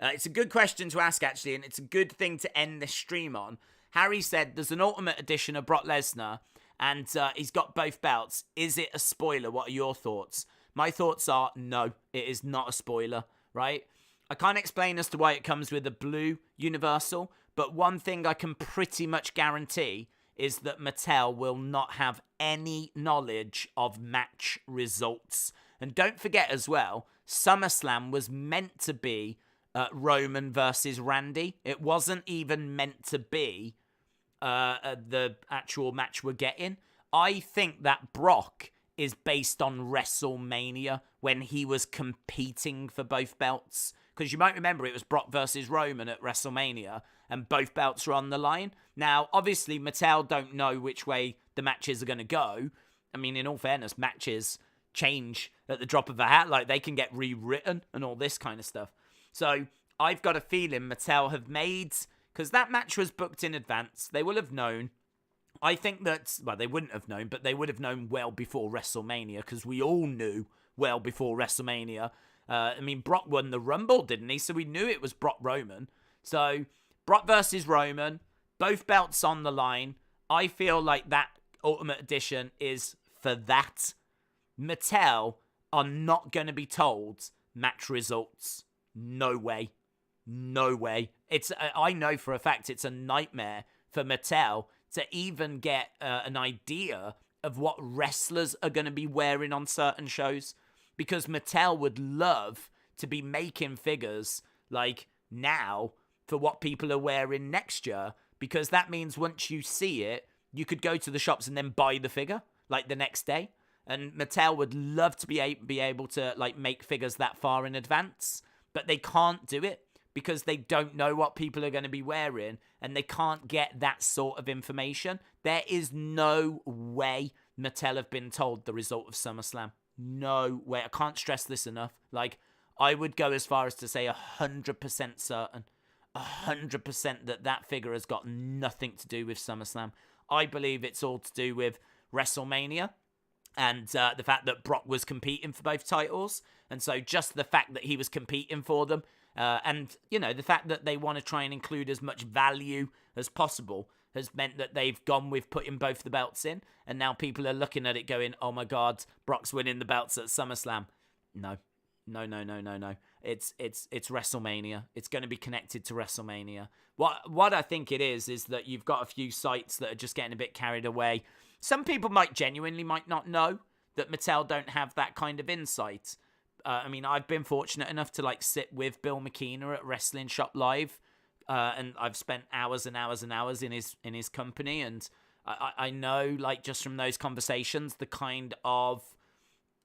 It's a good question to ask, actually, and it's a good thing to end this stream on. Harry said there's an Ultimate Edition of Brock Lesnar, and he's got both belts. Is it a spoiler? What are your thoughts? My thoughts are no, it is not a spoiler, right? I can't explain as to why it comes with a blue Universal, but one thing I can pretty much guarantee is that Mattel will not have any knowledge of match results. And don't forget as well, SummerSlam was meant to be Roman versus Randy. It wasn't even meant to be the actual match we're getting. I think that Brock is based on WrestleMania when he was competing for both belts. Because you might remember it was Brock versus Roman at WrestleMania, and both belts were on the line. Now, obviously, Mattel don't know which way the matches are going to go. I mean, in all fairness, matches change at the drop of a hat. Like, they can get rewritten and all this kind of stuff. So, I've got a feeling Mattel have made... Because that match was booked in advance. They will have known. I think that... Well, they wouldn't have known, but they would have known well before WrestleMania, because we all knew well before WrestleMania. I mean, Brock won the Rumble, didn't he? So we knew it was Brock Roman. So, Brock versus Roman, both belts on the line. I feel like that Ultimate Edition is for that. Mattel are not going to be told match results. No way. No way. I know for a fact it's a nightmare for Mattel to even get an idea of what wrestlers are going to be wearing on certain shows. Because Mattel would love to be making figures like now for what people are wearing next year. Because that means once you see it, you could go to the shops and then buy the figure like the next day. And Mattel would love to be able to like make figures that far in advance. But they can't do it because they don't know what people are going to be wearing. And they can't get that sort of information. There is no way Mattel have been told the result of SummerSlam. No way. I can't stress this enough. Like, I would go as far as to say 100% certain. 100% that figure has got nothing to do with SummerSlam. I believe it's all to do with WrestleMania and the fact that Brock was competing for both titles. And so just the fact that he was competing for them and, you know, the fact that they want to try and include as much value as possible has meant that they've gone with putting both the belts in, and now people are looking at it going, oh my god, Brock's winning the belts at SummerSlam. No. It's WrestleMania. It's going to be connected to WrestleMania. What I think it is that you've got a few sites that are just getting a bit carried away. Some people might not know that Mattel don't have that kind of insight. I mean, I've been fortunate enough to like sit with Bill McKenna at Wrestling Shop Live. And I've spent hours and hours and hours in his company, and I know, like, just from those conversations, the kind of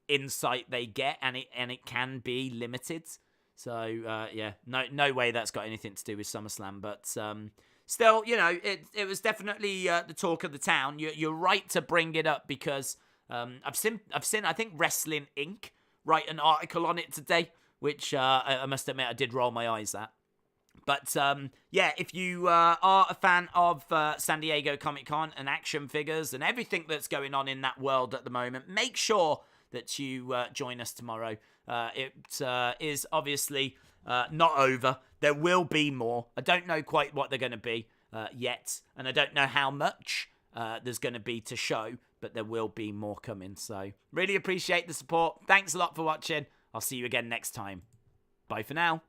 insight they get, and it can be limited. So yeah, no way that's got anything to do with SummerSlam, but still, you know, it was definitely the talk of the town. You're right to bring it up because I've seen I think Wrestling Inc. write an article on it today, which I must admit I did roll my eyes at. But, yeah, if you are a fan of San Diego Comic-Con and action figures and everything that's going on in that world at the moment, make sure that you join us tomorrow. It is obviously not over. There will be more. I don't know quite what they're going to be yet, and I don't know how much there's going to be to show, but there will be more coming. So, really appreciate the support. Thanks a lot for watching. I'll see you again next time. Bye for now.